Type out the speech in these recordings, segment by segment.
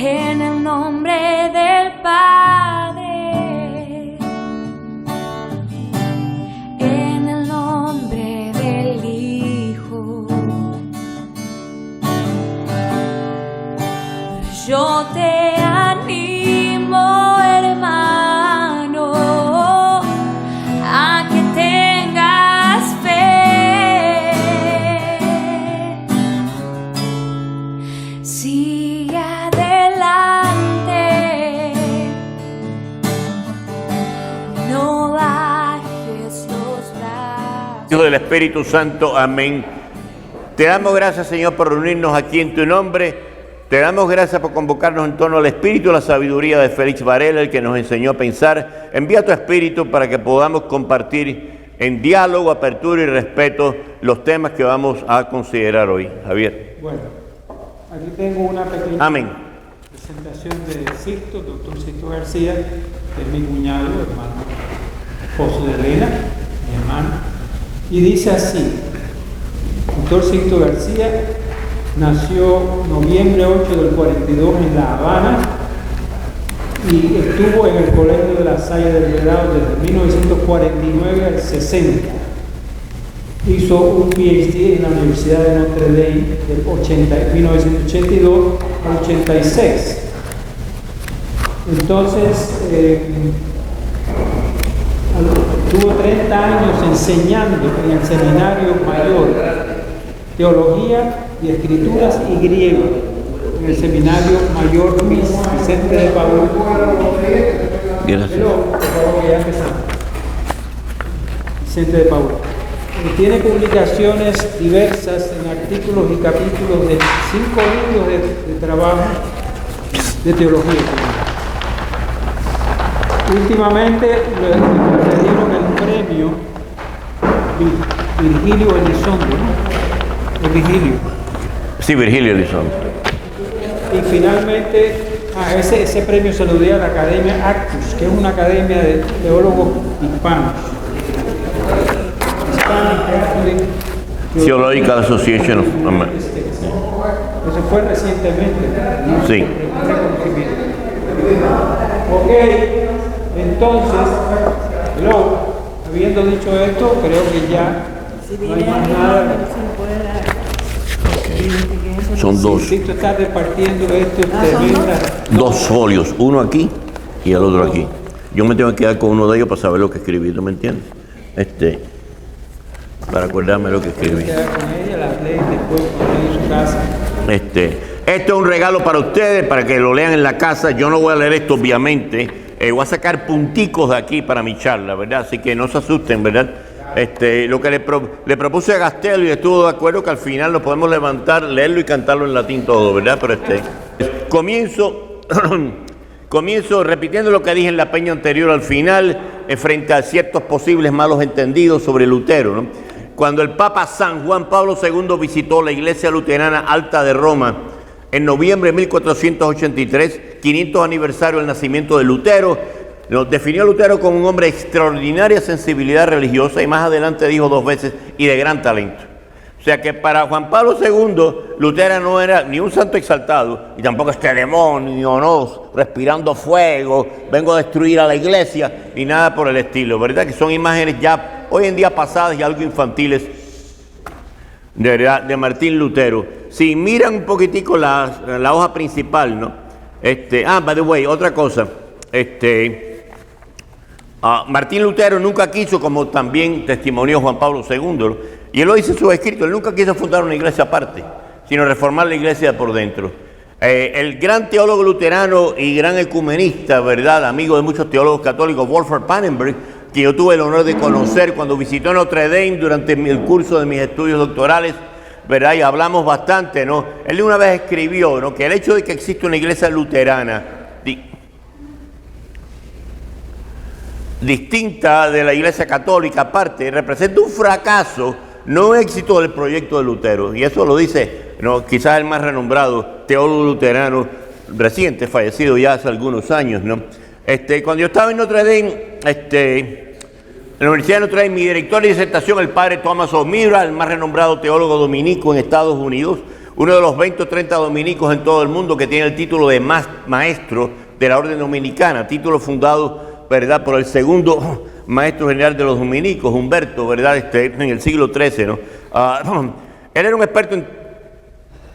En el nombre del Padre, en el nombre del Hijo, yo te animo, hermano, a que tengas fe. Sigue adelante, no bajes los brazos. Hijo del Espíritu Santo, amén. Te damos gracias, Señor, por reunirnos aquí en tu nombre. Te damos gracias por convocarnos en torno al espíritu y la sabiduría de Félix Varela, el que nos enseñó a pensar. Envía tu espíritu para que podamos compartir en diálogo, apertura y respeto los temas que vamos a considerar hoy. Javier. Bueno, aquí tengo una pequeña Amén. presentación de Sixto, doctor Sixto García, que es mi cuñado, hermano, esposo de Elena, mi hermano, y dice así: doctor Sixto García nació noviembre 8 del 42 en La Habana y estuvo en el Colegio de La Salle del Vedado desde 1949 al 60. Hizo un PhD en la Universidad de Notre Dame del 1982 al 86. Entonces, tuvo 30 años enseñando en el Seminario Mayor Teología y Escrituras y Griego, en el Seminario Mayor Vicente de Paúl. Gracias. Vicente de Paúl. Tiene publicaciones diversas en artículos y capítulos de 5 libros de trabajo de teología. Últimamente le dieron el premio Virgilio Elizondo, ¿no? Virgilio. Sí, Virgilio Elizondo. Y finalmente, ese premio se lo dio a la Academia Actus, que es una academia de teólogos hispanos. Theological Association of America. Eso fue recientemente. Sí. Ok, entonces, habiendo dicho esto, creo que ya no hay más nada. Son dos. Sixto está repartiendo esto tremendas. Dos folios, uno aquí y el otro aquí. Yo me tengo que quedar con uno de ellos para saber lo que escribí, ¿tú me entiendes? Para acordarme lo que escribí. Esto es un regalo para ustedes, para que lo lean en la casa. Yo no voy a leer esto, obviamente. Voy a sacar punticos de aquí para mi charla, ¿verdad? Así que no se asusten, ¿verdad? Lo que le propuse a Gastelio y estuvo de acuerdo que al final lo podemos levantar, leerlo y cantarlo en latín todo, ¿verdad? Pero comienzo repitiendo lo que dije en la peña anterior al final, frente a ciertos posibles malos entendidos sobre Lutero, ¿no? Cuando el Papa San Juan Pablo II visitó la Iglesia Luterana Alta de Roma en noviembre de 1483, 500 aniversario del nacimiento de Lutero, nos definió a Lutero como un hombre de extraordinaria sensibilidad religiosa y más adelante dijo 2 veces, y de gran talento. O sea que para Juan Pablo II, Lutero no era ni un santo exaltado, y tampoco este demonio, no, respirando fuego, vengo a destruir a la iglesia, ni nada por el estilo, ¿verdad? Que son imágenes ya hoy en día pasadas y algo infantiles de Martín Lutero. Si miran un poquitico la hoja principal, ¿no? By the way, otra cosa, Martín Lutero nunca quiso, como también testimonió Juan Pablo II, y él lo dice en sus escritos, él nunca quiso fundar una iglesia aparte, sino reformar la iglesia por dentro. El gran teólogo luterano y gran ecumenista, ¿verdad?, amigo de muchos teólogos católicos, Wolfgang Pannenberg, que yo tuve el honor de conocer cuando visitó Notre Dame durante el curso de mis estudios doctorales, ¿verdad?, y hablamos bastante, ¿no? Él una vez escribió, ¿no?, que el hecho de que existe una iglesia luterana distinta de la iglesia católica aparte, representa un fracaso, no éxito del proyecto de Lutero. Y eso lo dice, ¿no?, quizás el más renombrado teólogo luterano reciente, fallecido ya hace algunos años, ¿no? Cuando yo estaba en Notre Dame, en la Universidad de Notre Dame, mi director de disertación, el padre Thomas O'Meara, el más renombrado teólogo dominico en Estados Unidos, uno de los 20 o 30 dominicos en todo el mundo que tiene el título de maestro de la Orden Dominicana, título fundado, ¿verdad?, por el segundo maestro general de los dominicos, Humberto, ¿verdad?, en el siglo XIII, ¿no? Él era un experto en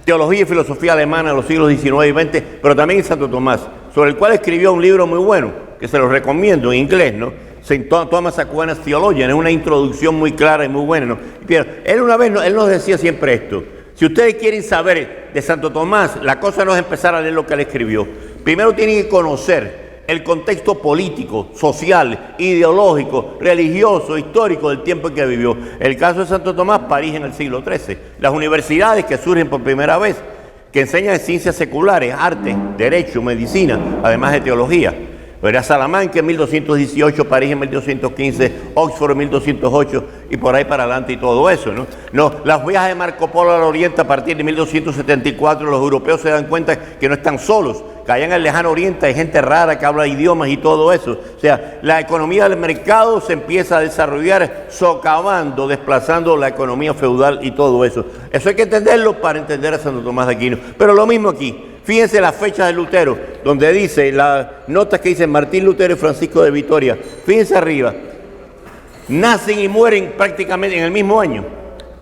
teología y filosofía alemana en los siglos XIX y XX, pero también en Santo Tomás, sobre el cual escribió un libro muy bueno, que se lo recomiendo en inglés, ¿no? St. Thomas Aquinas Theologian, es una introducción muy clara y muy buena, ¿no? Pero él nos decía siempre esto: si ustedes quieren saber de Santo Tomás, la cosa no es empezar a leer lo que él escribió. Primero tienen que conocer el contexto político, social, ideológico, religioso, histórico del tiempo en que vivió. El caso de Santo Tomás, París en el siglo XIII. Las universidades que surgen por primera vez, que enseñan ciencias seculares, arte, derecho, medicina, además de teología. ¿Verdad? Salamanca en 1218, París en 1215, Oxford en 1208 y por ahí para adelante y todo eso, ¿no? Los viajes de Marco Polo al Oriente a partir de 1274, los europeos se dan cuenta que no están solos, que allá en el lejano Oriente hay gente rara que habla idiomas y todo eso. O sea, la economía del mercado se empieza a desarrollar socavando, desplazando la economía feudal y todo eso. Eso hay que entenderlo para entender a Santo Tomás de Aquino. Pero lo mismo aquí. Fíjense las fechas de Lutero, donde dice, las notas que dicen Martín Lutero y Francisco de Vitoria. Fíjense arriba, nacen y mueren prácticamente en el mismo año.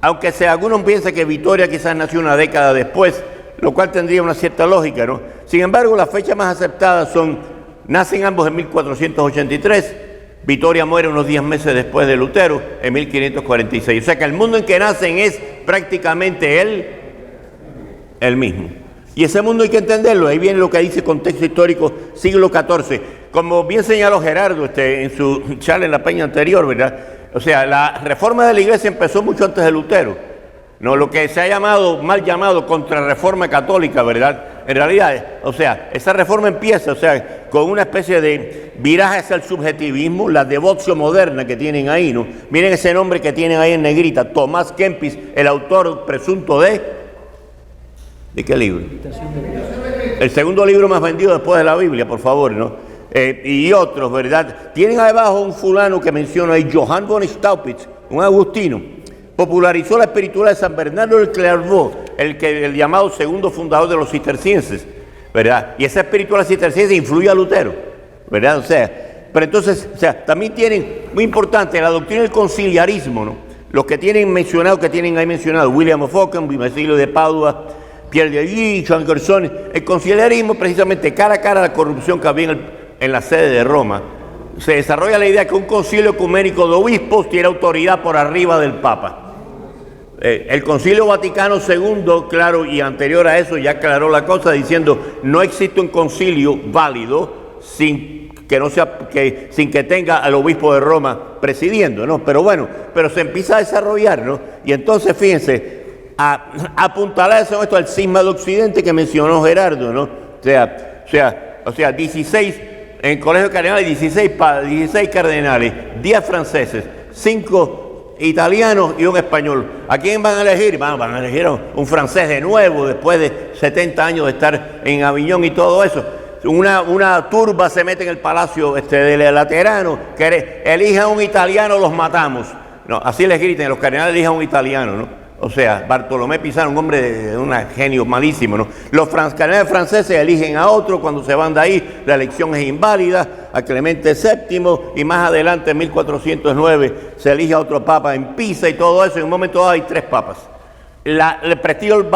Aunque algunos piensan que Vitoria quizás nació una década después, lo cual tendría una cierta lógica, ¿no? Sin embargo, las fechas más aceptadas son, nacen ambos en 1483, Vitoria muere unos 10 meses después de Lutero, en 1546. O sea que el mundo en que nacen es prácticamente el mismo. Y ese mundo hay que entenderlo. Ahí viene lo que dice contexto histórico, siglo XIV. Como bien señaló Gerardo en su charla en la peña anterior, ¿verdad? O sea, la reforma de la iglesia empezó mucho antes de Lutero, ¿no? Lo que se ha llamado, mal llamado, contrarreforma católica, ¿verdad? En realidad, o sea, esa reforma empieza, o sea, con una especie de viraje hacia el subjetivismo, la devoción moderna que tienen ahí, ¿no? Miren ese nombre que tienen ahí en negrita, Tomás Kempis, el autor presunto ¿de qué libro? El segundo libro más vendido después de la Biblia, por favor, ¿no? Y otros, ¿verdad? Tienen ahí abajo un fulano que menciona ahí, Johann von Staupitz, un agustino. Popularizó la espiritualidad de San Bernardo del Clairvaux, el llamado segundo fundador de los cistercienses, ¿verdad? Y esa espiritualidad cisterciense influye a Lutero, ¿verdad? O sea, pero entonces, o sea, también tienen, muy importante, la doctrina del conciliarismo, ¿no? Los que tienen mencionado, que tienen ahí mencionado, William of Ockham, Basilio de Padua, Pierre de Guy, Jean Gerson, el conciliarismo, precisamente cara a cara a la corrupción que había en la sede de Roma. Se desarrolla la idea que un concilio ecuménico de obispos tiene autoridad por arriba del Papa. El Concilio Vaticano II, claro, y anterior a eso ya aclaró la cosa diciendo no existe un concilio válido sin que tenga al obispo de Roma presidiendo, ¿no? Pero bueno, pero se empieza a desarrollar, ¿no? Y entonces, fíjense, apuntalarse esto al cisma de Occidente que mencionó Gerardo, ¿no? O sea, 16, en el Colegio de Cardenales, 16 cardenales, 10 franceses, 5 italianos y un español. ¿A quién van a elegir? Van a elegir a un francés de nuevo, después de 70 años de estar en Aviñón y todo eso. Una turba se mete en el palacio del Laterano, que elijan un italiano, los matamos. No, así les griten, los cardenales elijan un italiano, ¿no? O sea, Bartolomé Pizarro, un hombre de un genio malísimo, ¿no? Los cardenales franceses eligen a otro, cuando se van de ahí, la elección es inválida, a Clemente VII, y más adelante, en 1409, se elige a otro papa en Pisa y todo eso, y en un momento dado hay 3 papas. El prestigio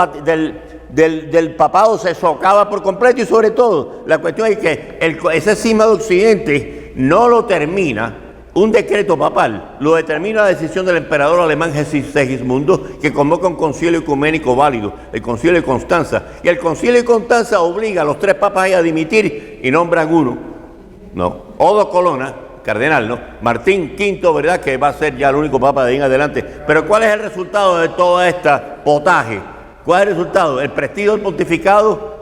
del papado se socava por completo, y sobre todo, la cuestión es que ese cisma de Occidente no lo termina un decreto papal, lo determina la decisión del emperador alemán Segismundo, que convoca un concilio ecuménico válido, el concilio de Constanza. Y el concilio de Constanza obliga a los 3 papas a dimitir y nombran uno, ¿no? Odo Colonna, cardenal, ¿no? Martín V, ¿verdad? Que va a ser ya el único papa de ahí en adelante. Pero ¿cuál es el resultado de todo este potaje? ¿Cuál es el resultado? El prestigio del pontificado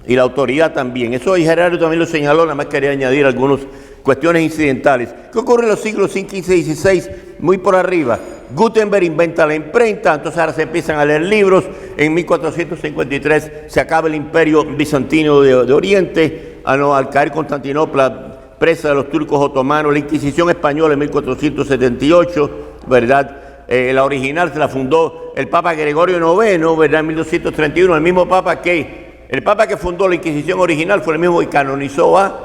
y la autoridad también. Eso Gerardo también lo señaló, nada más quería añadir algunas cuestiones incidentales. ¿Qué ocurre en los siglos XV, XV y XVI? Muy por arriba. Gutenberg inventa la imprenta, entonces ahora se empiezan a leer libros. En 1453 se acaba el imperio bizantino de Oriente, al caer Constantinopla, presa de los turcos otomanos, la Inquisición española en 1478, ¿verdad? La original se la fundó el Papa Gregorio IX, ¿verdad? En 1231, el mismo Papa que fundó la Inquisición original fue el mismo que canonizó a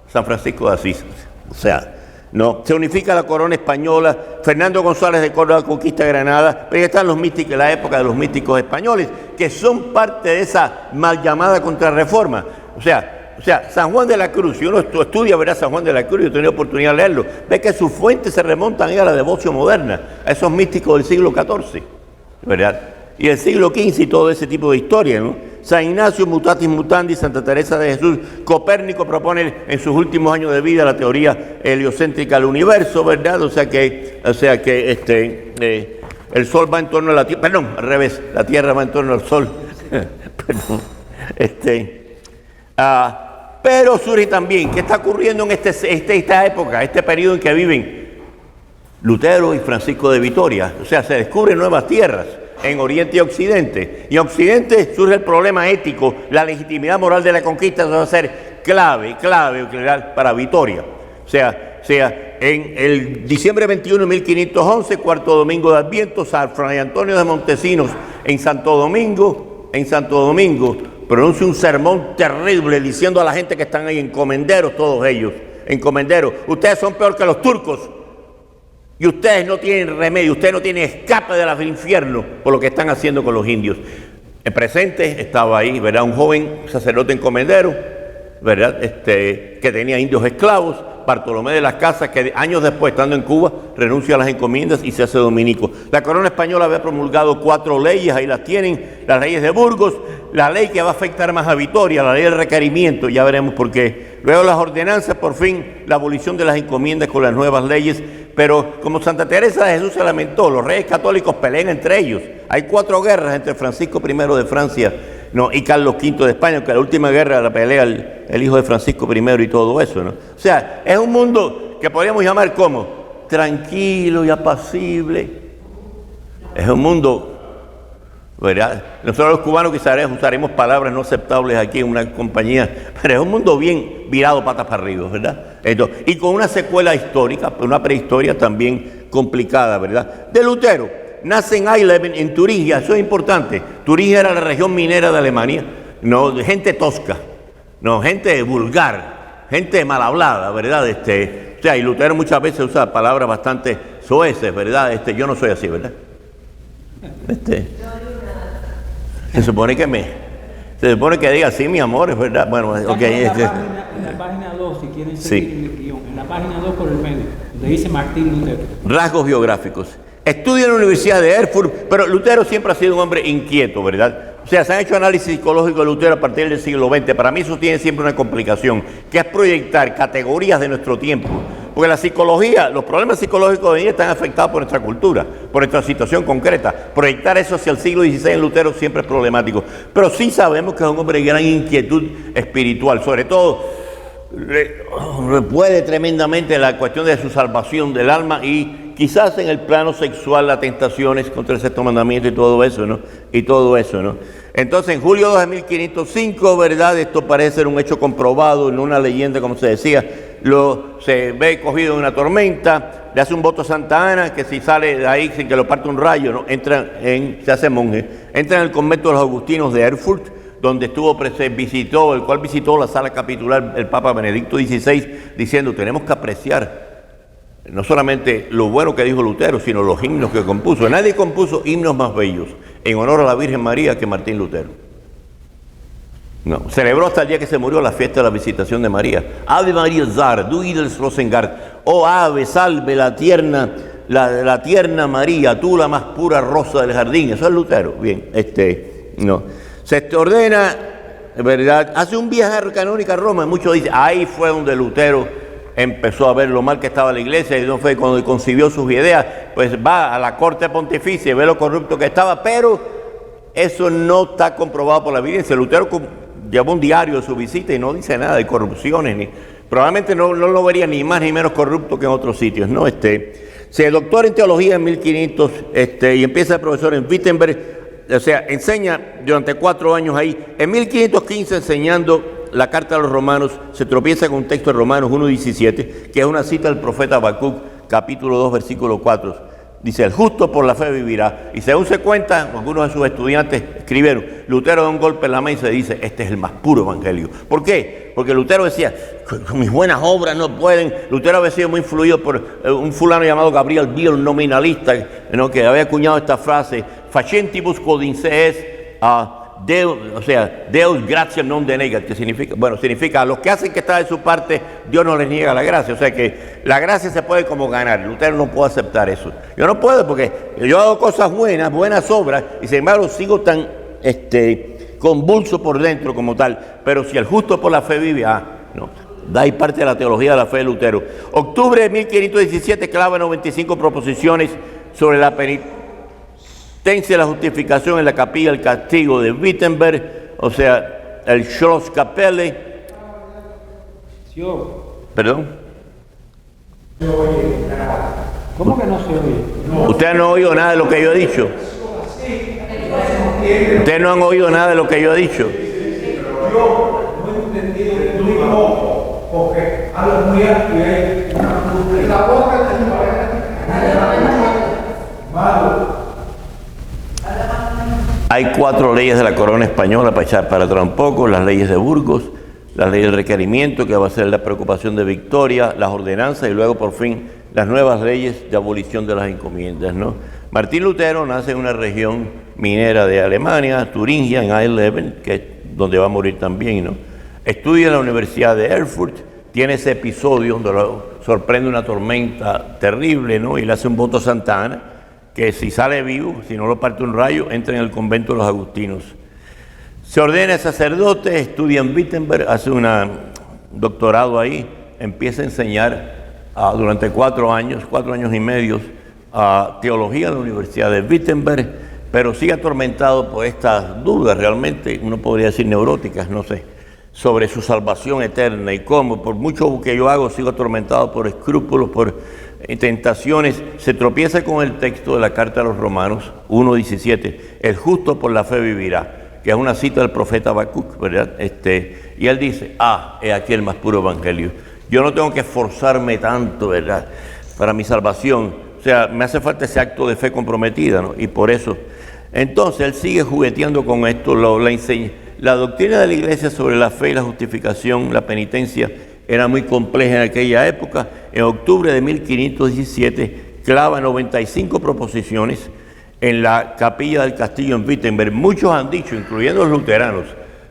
San Francisco de Asís. O sea, no, se unifica la corona española. Fernando González de Córdoba conquista Granada, pero ya están los místicos, la época de los místicos españoles, que son parte de esa mal llamada contrarreforma. O sea, San Juan de la Cruz, si uno estudia, verá San Juan de la Cruz, yo he tenido oportunidad de leerlo, ve que sus fuentes se remontan a la devoción moderna, a esos místicos del siglo XIV, ¿verdad? Y el siglo XV y todo ese tipo de historia, ¿no? San Ignacio, Mutatis Mutandis, Santa Teresa de Jesús, Copérnico propone en sus últimos años de vida la teoría heliocéntrica del universo, ¿verdad? O sea que el Sol va en torno a la Tierra, perdón, al revés, la Tierra va en torno al Sol. Perdón. Pero surge también, ¿qué está ocurriendo en esta época, este periodo en que viven Lutero y Francisco de Vitoria? O sea, se descubren nuevas tierras en Oriente y Occidente. Y en Occidente surge el problema ético, la legitimidad moral de la conquista va a ser clave para Vitoria. O sea, en el diciembre 21 de 1511, cuarto domingo de Adviento, San Fray Antonio de Montesinos en Santo Domingo, pronuncia un sermón terrible diciendo a la gente que están ahí, encomenderos todos ellos, encomenderos, ustedes son peor que los turcos y ustedes no tienen remedio, ustedes no tienen escape del infierno por lo que están haciendo con los indios. En presente estaba ahí, ¿verdad? Un joven sacerdote encomendero, ¿verdad? Que tenía indios esclavos, Bartolomé de las Casas, que años después, estando en Cuba, renuncia a las encomiendas y se hace dominico. La corona española había promulgado 4 leyes, ahí las tienen, las leyes de Burgos, la ley que va a afectar más a Vitoria, la ley del requerimiento, ya veremos por qué. Luego las ordenanzas, por fin, la abolición de las encomiendas con las nuevas leyes, pero como Santa Teresa de Jesús se lamentó, los reyes católicos pelean entre ellos. Hay 4 guerras entre Francisco I de Francia y Carlos V de España, que la última guerra la pelea el hijo de Francisco I y todo eso, ¿no? O sea, es un mundo que podríamos llamar como tranquilo y apacible. Es un mundo, ¿verdad? Nosotros los cubanos quizás usaremos palabras no aceptables aquí en una compañía, pero es un mundo bien virado patas para arriba, ¿verdad? Y con una secuela histórica, una prehistoria también complicada, ¿verdad? De Lutero. Nace en Eisleben, en Turingia, eso es importante. Turingia era la región minera de Alemania, no, gente tosca, no, gente vulgar, gente mal hablada, ¿verdad? O sea, y Lutero muchas veces usa palabras bastante soeces, ¿verdad? Yo no soy así, ¿verdad? Se supone que diga así, mi amor, es verdad. Bueno, ok. En la página 2, si quieren seguir el guión, en la página 2 por el medio, donde dice Martín Lutero. Rasgos biográficos. Estudia en la Universidad de Erfurt, pero Lutero siempre ha sido un hombre inquieto, ¿verdad? O sea, se han hecho análisis psicológicos de Lutero a partir del siglo XX. Para mí eso tiene siempre una complicación, que es proyectar categorías de nuestro tiempo. Porque la psicología, los problemas psicológicos de hoy están afectados por nuestra cultura, por nuestra situación concreta. Proyectar eso hacia el siglo XVI en Lutero siempre es problemático. Pero sí sabemos que es un hombre de gran inquietud espiritual, sobre todo puede tremendamente la cuestión de su salvación del alma y quizás en el plano sexual las tentaciones contra el sexto mandamiento y todo eso, ¿no? Entonces en julio 2 de 1505, ¿verdad? Esto parece ser un hecho comprobado, no una leyenda como se decía. Se ve cogido en una tormenta, le hace un voto a Santa Ana que si sale de ahí sin que lo parte un rayo, ¿no? Se hace monje, entra en el convento de los agustinos de Erfurt, donde el cual visitó la sala capitular el Papa Benedicto XVI, diciendo tenemos que apreciar no solamente lo bueno que dijo Lutero, sino los himnos que compuso. Nadie compuso himnos más bellos en honor a la Virgen María que Martín Lutero. No, celebró hasta el día que se murió la fiesta de la visitación de María. Ave María Zar, du Idels Rosengard, oh ave, salve la tierna María, tú la más pura rosa del jardín. Eso es Lutero. Bien, se ordena, ¿verdad? Hace un viaje canónico a Roma, muchos dicen, ahí fue donde Lutero empezó a ver lo mal que estaba la iglesia, y no fue cuando concibió sus ideas, pues va a la corte pontificia y ve lo corrupto que estaba, pero eso no está comprobado por la evidencia. Lutero llevó un diario de su visita y no dice nada de corrupciones, probablemente no lo vería ni más ni menos corrupto que en otros sitios, ¿no? Se doctora en teología en 1500 y empieza de profesor en Wittenberg. O sea, enseña durante 4 años ahí. En 1515, enseñando la carta a los romanos, se tropieza con un texto de Romanos 1:17, que es una cita del profeta Habacuc, capítulo 2, versículo 4. Dice, el justo por la fe vivirá. Y según se cuenta, algunos de sus estudiantes escribieron, Lutero da un golpe en la mesa y dice, este es el más puro evangelio. ¿Por qué? Porque Lutero decía, con mis buenas obras no pueden. Lutero había sido muy influido por un fulano llamado Gabriel Biel, nominalista, ¿no?, que había acuñado esta frase, facentibus quodinse es Deus, o sea, Deus gratia non denegat, que significa, bueno, significa a los que hacen que está de su parte, Dios no les niega la gracia. O sea que la gracia se puede como ganar. Lutero no puede aceptar eso. Yo no puedo porque yo hago cosas buenas, buenas obras, y sin embargo sigo tan convulso por dentro como tal. Pero si el justo por la fe vive, no. Da ahí parte de la teología de la fe de Lutero. Octubre de 1517 clava 95 proposiciones sobre la penitencia de la justificación en la capilla del castigo de Wittenberg, o sea, el Schlosskapelle. ¿Perdón? ¿Cómo que no se oye? ¿Usted no ha oído nada de lo que yo he dicho? ¿Ustedes no han oído nada de lo que yo he dicho? Yo no he entendido el tuyo porque hablo muy alto y hay la boca malo. Hay 4 leyes de la corona española para echar para atrás un poco: las leyes de Burgos, las leyes del requerimiento, que va a ser la preocupación de Victoria, las ordenanzas y luego por fin las nuevas leyes de abolición de las encomiendas, ¿no? Martín Lutero nace en una región minera de Alemania, Turingia, en Eisleben, que es donde va a morir también, ¿no? Estudia en la Universidad de Erfurt, tiene ese episodio donde lo sorprende una tormenta terrible, ¿no? Y le hace un voto a Santa Ana, que si sale vivo, si no lo parte un rayo, entra en el convento de los agustinos. Se ordena sacerdote, estudia en Wittenberg, hace un doctorado ahí, empieza a enseñar durante 4 años y medio, teología en la Universidad de Wittenberg, pero sigue atormentado por estas dudas realmente, uno podría decir neuróticas, no sé, sobre su salvación eterna y cómo, por mucho que yo hago, sigo atormentado por escrúpulos, por tentaciones. Se tropieza con el texto de la carta a los Romanos 1:17, el justo por la fe vivirá, que es una cita del profeta Habacuc, ¿verdad? Y él dice, he aquí el más puro evangelio. Yo no tengo que esforzarme tanto, ¿verdad?, para mi salvación. O sea, me hace falta ese acto de fe comprometida, ¿no? Y por eso, entonces él sigue jugueteando con esto, la enseña. La doctrina de la iglesia sobre la fe y la justificación, la penitencia, era muy compleja en aquella época. En octubre de 1517 clava 95 proposiciones en la capilla del castillo en Wittenberg. Muchos han dicho, incluyendo los luteranos,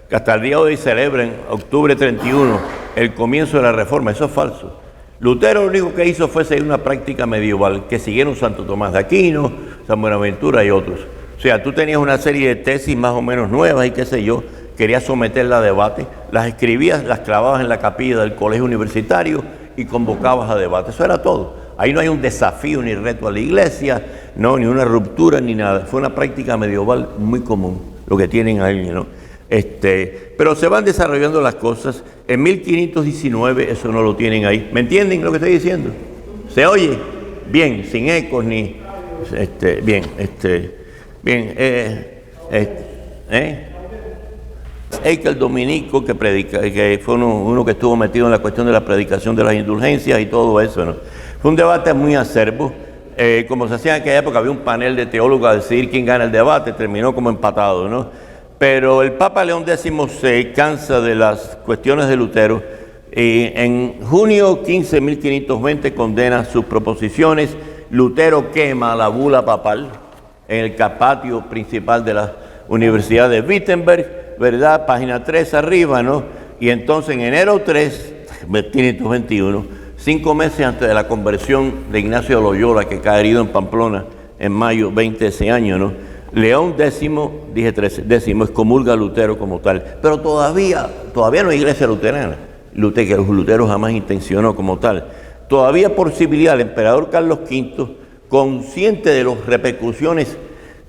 que hasta el día de hoy celebran octubre 31 el comienzo de la Reforma. Eso es falso. Lutero lo único que hizo fue seguir una práctica medieval que siguieron Santo Tomás de Aquino, San Buenaventura y otros. O sea, tú tenías una serie de tesis más o menos nuevas y qué sé yo, querías someterla a debate, las escribías, las clavabas en la capilla del colegio universitario y convocabas a debate. Eso era todo. Ahí no hay un desafío ni reto a la iglesia, no, ni una ruptura ni nada. Fue una práctica medieval muy común, lo que tienen ahí, ¿no? Pero se van desarrollando las cosas. En 1519 eso no lo tienen ahí. ¿Me entienden lo que estoy diciendo? ¿Se oye? Bien, sin ecos ni... Eichel Dominico, que fue uno que estuvo metido en la cuestión de la predicación de las indulgencias y todo eso, ¿no? Fue un debate muy acerbo. Como se hacía en aquella época, había un panel de teólogos a decidir quién gana el debate, terminó como empatado, ¿no? Pero el Papa León X se cansa de las cuestiones de Lutero y en junio 15 de 1520 condena sus proposiciones. Lutero quema la bula papal en el patio principal de la Universidad de Wittenberg, ¿verdad? Página 3 arriba, ¿no? Y entonces en enero 3, 1521, 5 meses antes de la conversión de Ignacio de Loyola, que cae herido en Pamplona en mayo 20 de ese año, ¿no? León X, dije 13, excomulga a Lutero como tal, pero todavía no hay iglesia luterana, que los luteros jamás intencionó como tal. Todavía por civilidad, el emperador Carlos V, consciente de las repercusiones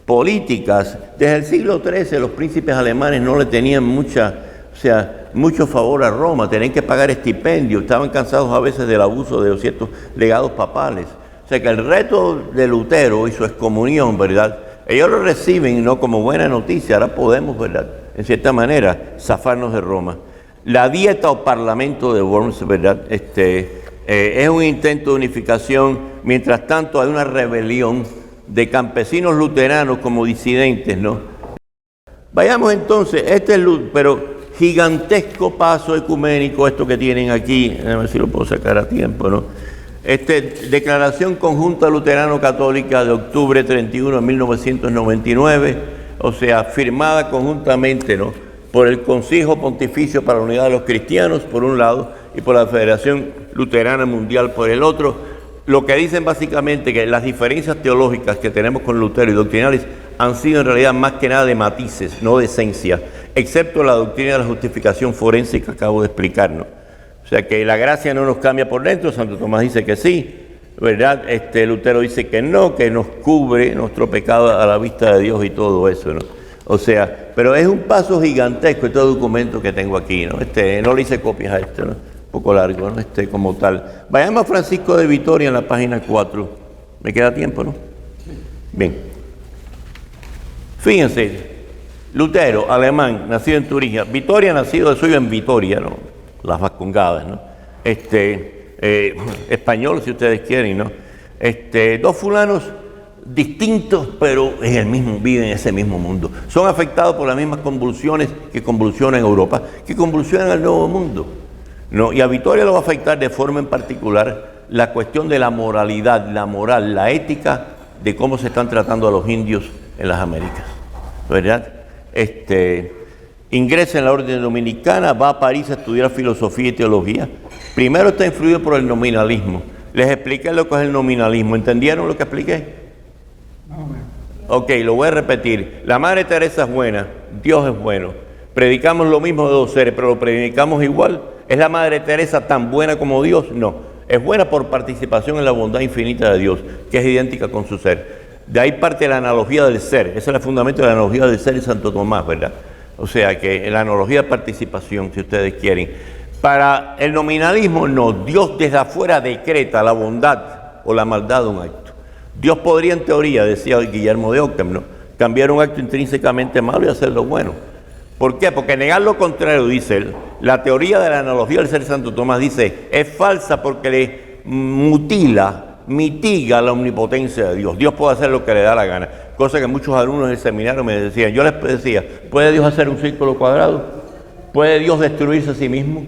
políticas, desde el siglo XIII los príncipes alemanes no le tenían mucho favor a Roma, tenían que pagar estipendios, estaban cansados a veces del abuso de ciertos legados papales. O sea que el reto de Lutero y su excomunión, ¿verdad?, ellos lo reciben no como buena noticia. Ahora podemos, ¿verdad?, en cierta manera, zafarnos de Roma. La dieta o parlamento de Worms, ¿verdad?, Es un intento de unificación. Mientras tanto hay una rebelión de campesinos luteranos como disidentes, ¿no? Vayamos entonces, pero gigantesco paso ecuménico esto que tienen aquí, a ver si lo puedo sacar a tiempo, ¿no? Declaración Conjunta Luterano-Católica de octubre 31 de 1999, o sea, firmada conjuntamente, ¿no?, por el Consejo Pontificio para la Unidad de los Cristianos, por un lado, y por la Federación Luterana Mundial, por el otro. Lo que dicen básicamente que las diferencias teológicas que tenemos con Lutero y doctrinales han sido en realidad más que nada de matices, no de esencia, excepto la doctrina de la justificación forense que acabo de explicarnos. O sea que la gracia no nos cambia por dentro. Santo Tomás dice que sí, ¿verdad? Lutero dice que no, que nos cubre nuestro pecado a la vista de Dios y todo eso, ¿no? O sea, pero es un paso gigantesco este documento que tengo aquí, ¿no? No le hice copias a ¿no? Un poco largo, ¿no? Como tal. Vayamos a Francisco de Vitoria en la página 4. ¿Me queda tiempo, no? Bien. Fíjense, Lutero, alemán, nacido en Turingia. Vitoria, nacido de suyo en Vitoria, ¿no? Las Vascongadas, ¿no? Español, si ustedes quieren, ¿no? Dos fulanos distintos, pero viven en ese mismo mundo. Son afectados por las mismas convulsiones que convulsionan Europa, que convulsionan el Nuevo Mundo, ¿no? Y a Vitoria lo va a afectar de forma en particular la cuestión de la moralidad, la moral, la ética de cómo se están tratando a los indios en las Américas, ¿verdad? Ingresa en la orden dominicana, va a París a estudiar filosofía y teología. Primero está influido por el nominalismo. Les expliqué lo que es el nominalismo. ¿Entendieron lo que expliqué? Ok, lo voy a repetir. La Madre Teresa es buena, Dios es bueno. Predicamos lo mismo de dos seres, pero lo predicamos igual. ¿Es la Madre Teresa tan buena como Dios? No. Es buena por participación en la bondad infinita de Dios, que es idéntica con su ser. De ahí parte la analogía del ser. Ese es el fundamento de la analogía del ser de Santo Tomás, ¿verdad? O sea que la analogía de participación, si ustedes quieren. Para el nominalismo, no. Dios desde afuera decreta la bondad o la maldad de un acto. Dios podría, en teoría, decía Guillermo de Ockham, ¿no?, cambiar un acto intrínsecamente malo y hacerlo bueno. ¿Por qué? Porque negar lo contrario, dice él, la teoría de la analogía del ser Santo Tomás dice, es falsa porque le mitiga la omnipotencia de Dios. Dios puede hacer lo que le da la gana. Cosa que muchos alumnos del seminario me decían. Yo les decía, ¿puede Dios hacer un círculo cuadrado? ¿Puede Dios destruirse a sí mismo?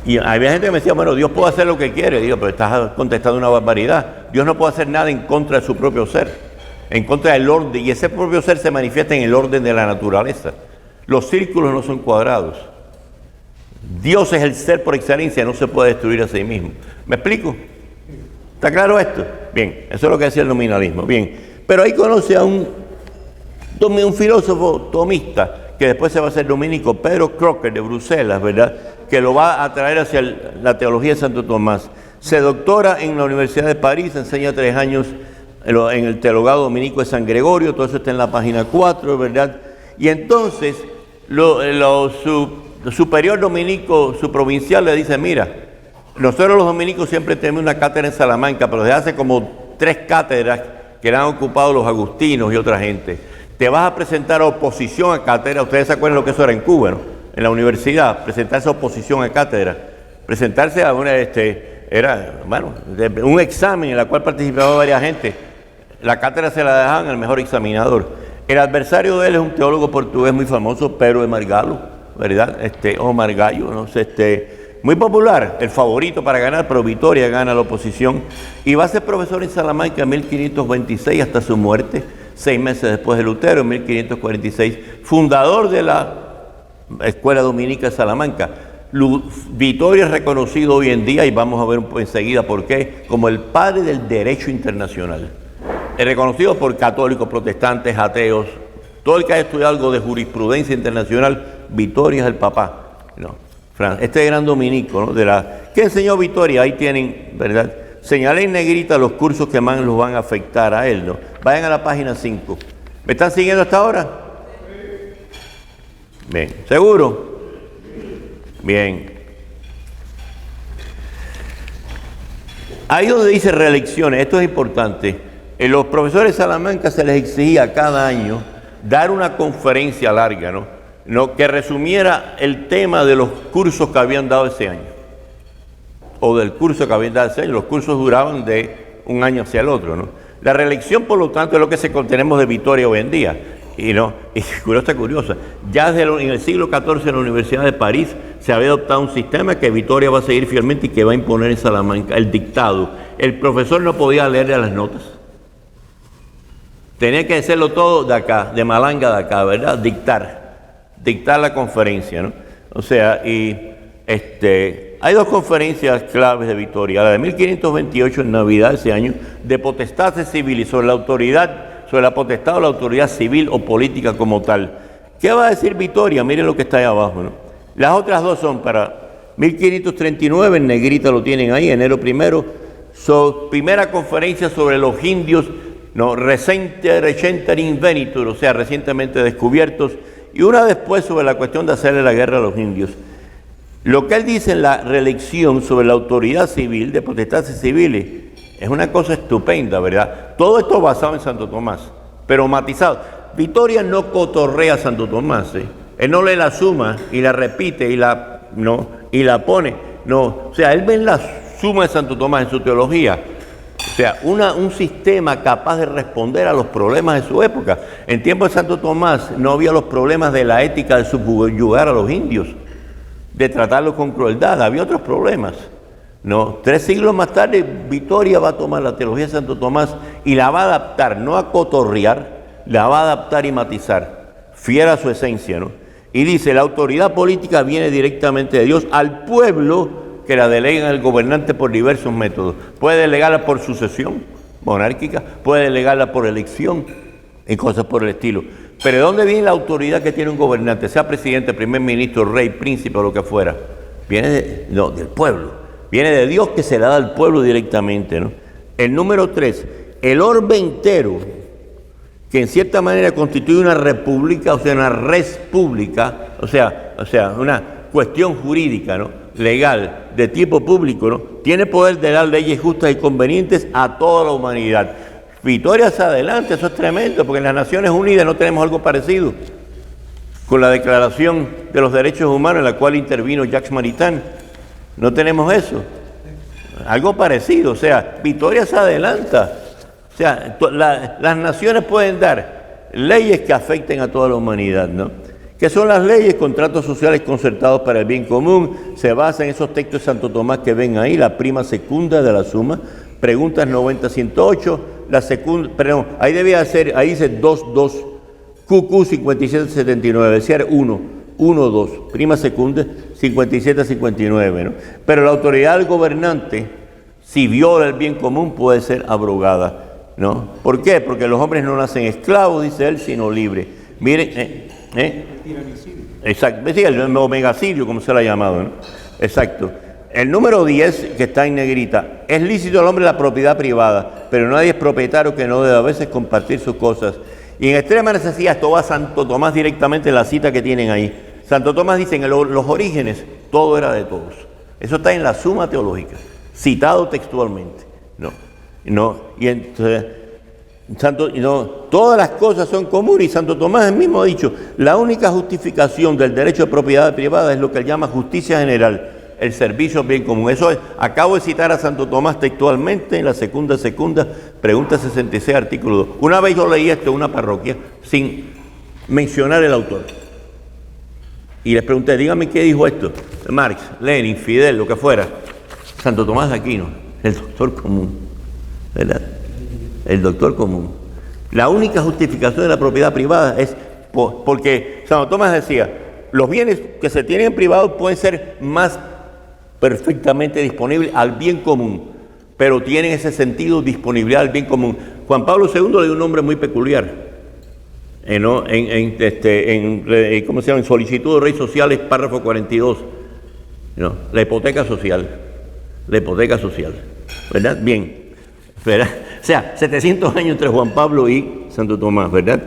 Y había gente que me decía, bueno, Dios puede hacer lo que quiere. Digo, pero estás contestando una barbaridad. Dios no puede hacer nada en contra de su propio ser, en contra del orden, y ese propio ser se manifiesta en el orden de la naturaleza. Los círculos no son cuadrados. Dios es el ser por excelencia, no se puede destruir a sí mismo. ¿Me explico? ¿Está claro esto? Bien, eso es lo que decía el nominalismo. Bien, pero ahí conoce a un filósofo tomista, que después se va a hacer dominico, Pedro Crocker de Bruselas, ¿verdad?, que lo va a traer hacia la teología de Santo Tomás. Se doctora en la Universidad de París, enseña 3 años en el teologado dominico de San Gregorio, todo eso está en la página 4, ¿verdad? Y entonces su superior dominico, su provincial, le dice, mira, nosotros los dominicos siempre tenemos una cátedra en Salamanca, pero desde hace como 3 cátedras que la han ocupado los agustinos y otra gente. Te vas a presentar a oposición a cátedra. Ustedes se acuerdan lo que eso era en Cuba, ¿no?, en la universidad, presentarse a oposición a cátedra, presentarse a una, era, bueno, un examen en el cual participaba varias gente. La cátedra se la dejaban al mejor examinador. El adversario de él es un teólogo portugués muy famoso, Pedro de Margallo, ¿verdad? O Margallo, no sé, muy popular, el favorito para ganar, pero Vitoria gana la oposición y va a ser profesor en Salamanca en 1526 hasta su muerte, 6 meses después de Lutero, en 1546, fundador de la Escuela Dominica de Salamanca. Vitoria es reconocido hoy en día, y vamos a ver enseguida por qué, como el padre del derecho internacional. Es reconocido por católicos, protestantes, ateos, todo el que haya estudiado algo de jurisprudencia internacional. Vitoria es el papá, ¿no? Este gran dominico, ¿no?, ¿qué enseñó Vitoria? Ahí tienen, ¿verdad? Señalé en negrita los cursos que más los van a afectar a él, ¿no? Vayan a la página 5. ¿Me están siguiendo hasta ahora? Bien, ¿seguro? Bien. Ahí donde dice reelecciones, esto es importante. Los profesores de Salamanca se les exigía cada año dar una conferencia larga, ¿no?, que resumiera el tema de los cursos que habían dado ese año. o del curso que habían de hacer. Los cursos duraban de un año hacia el otro, ¿no? La reelección, por lo tanto, es lo que tenemos de Vitoria hoy en día. Y curiosa, ya en el siglo XIV en la Universidad de París se había adoptado un sistema que Vitoria va a seguir fielmente y que va a imponer en Salamanca, el dictado. El profesor no podía leerle las notas. Tenía que hacerlo todo de acá, de malanga de acá, ¿verdad? Dictar la conferencia, ¿no? O sea, hay dos conferencias claves de Vitoria, la de 1528 en Navidad ese año, de potestades civiles sobre la autoridad, sobre la potestad o la autoridad civil o política como tal. ¿Qué va a decir Vitoria? Miren lo que está ahí abajo, ¿no? Las otras dos son para 1539, en negrita lo tienen ahí, enero 1, primera conferencia sobre los indios, no, recenter invenitur, o sea, recientemente descubiertos, y una después sobre la cuestión de hacerle la guerra a los indios. Lo que él dice en la reelección sobre la autoridad civil, de potestades civiles, es una cosa estupenda, ¿verdad? Todo esto basado en Santo Tomás, pero matizado. Vitoria no cotorrea a Santo Tomás, ¿eh? Él no lee la suma y la repite y la pone. No, o sea, él ve en la suma de Santo Tomás en su teología. O sea, un sistema capaz de responder a los problemas de su época. En tiempo de Santo Tomás no había los problemas de la ética de subyugar a los indios, de tratarlos con crueldad, había otros problemas. No, 3 siglos más tarde, Vitoria va a tomar la teología de Santo Tomás y la va a adaptar, no a cotorrear, la va a adaptar y matizar, fiel a su esencia, ¿no? Y dice, la autoridad política viene directamente de Dios al pueblo, que la delega el gobernante por diversos métodos. Puede delegarla por sucesión monárquica, puede delegarla por elección y cosas por el estilo. Pero ¿de dónde viene la autoridad que tiene un gobernante, sea presidente, primer ministro, rey, príncipe o lo que fuera? Viene del pueblo. Viene de Dios, que se la da al pueblo directamente, ¿no? El número 3, el orbe entero, que en cierta manera constituye una república, o sea, una res pública, o sea, una cuestión jurídica, ¿no? Legal, de tipo público, ¿no? Tiene poder de dar leyes justas y convenientes a toda la humanidad. Vitoria hacia adelante, eso es tremendo, porque en las Naciones Unidas no tenemos algo parecido, con la Declaración de los Derechos Humanos en la cual intervino Jacques Maritain. No tenemos eso, algo parecido, o sea, Vitoria se adelanta, o sea, las naciones pueden dar leyes que afecten a toda la humanidad, ¿no? ¿Qué son las leyes? Contratos sociales concertados para el bien común, se basan en esos textos de Santo Tomás que ven ahí, la prima secunda de la suma, preguntas 90-108, la segunda, perdón, ahí debía ser, ahí dice 2-2, QQ 57-79, decía 1-2, prima secunda 57-59, ¿no? Pero la autoridad del gobernante, si viola el bien común, puede ser abrogada, ¿no? ¿Por qué? Porque los hombres no nacen esclavos, dice él, sino libres. Miren, exacto, sí, el omegacidio, como se lo ha llamado, ¿no? Exacto. El número 10, que está en negrita, es lícito al hombre la propiedad privada, pero nadie es propietario que no debe a veces compartir sus cosas. Y en extrema necesidad, esto va a Santo Tomás directamente en la cita que tienen ahí. Santo Tomás dice en los orígenes, todo era de todos. Eso está en la Suma Teológica, citado textualmente. Y entonces, todas las cosas son comunes, y Santo Tomás mismo ha dicho, la única justificación del derecho de propiedad privada es lo que él llama justicia general, el servicio bien común. Eso es, acabo de citar a Santo Tomás textualmente en la segunda, pregunta 66, artículo 2. Una vez yo leí esto en una parroquia sin mencionar el autor. Y les pregunté, dígame qué dijo esto. Marx, Lenin, Fidel, lo que fuera. Santo Tomás de Aquino, el doctor común, ¿verdad? El doctor común. La única justificación de la propiedad privada es porque Santo Tomás decía, los bienes que se tienen en privado pueden ser más perfectamente disponibles al bien común, pero tienen ese sentido, disponibilidad al bien común. Juan Pablo II le dio un nombre muy peculiar. ¿Cómo se llama? En Solicitud de Reyes Sociales, párrafo 42. ¿No? La hipoteca social. ¿Verdad? Bien. ¿Verdad? O sea, 700 años entre Juan Pablo y Santo Tomás, ¿verdad?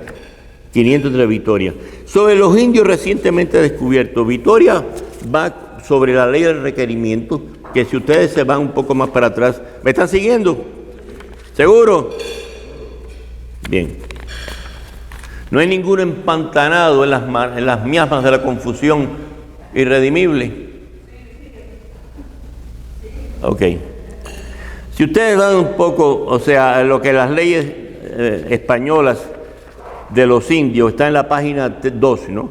500 entre Vitoria. Sobre los indios recientemente descubiertos, Vitoria va sobre la ley del requerimiento, que si ustedes se van un poco más para atrás, ¿me están siguiendo? ¿Seguro? Bien. No hay ningún empantanado en las miasmas de la confusión irredimible. Ok. Si ustedes van un poco, o sea, lo que las leyes españolas de los indios está en la página 2, ¿no?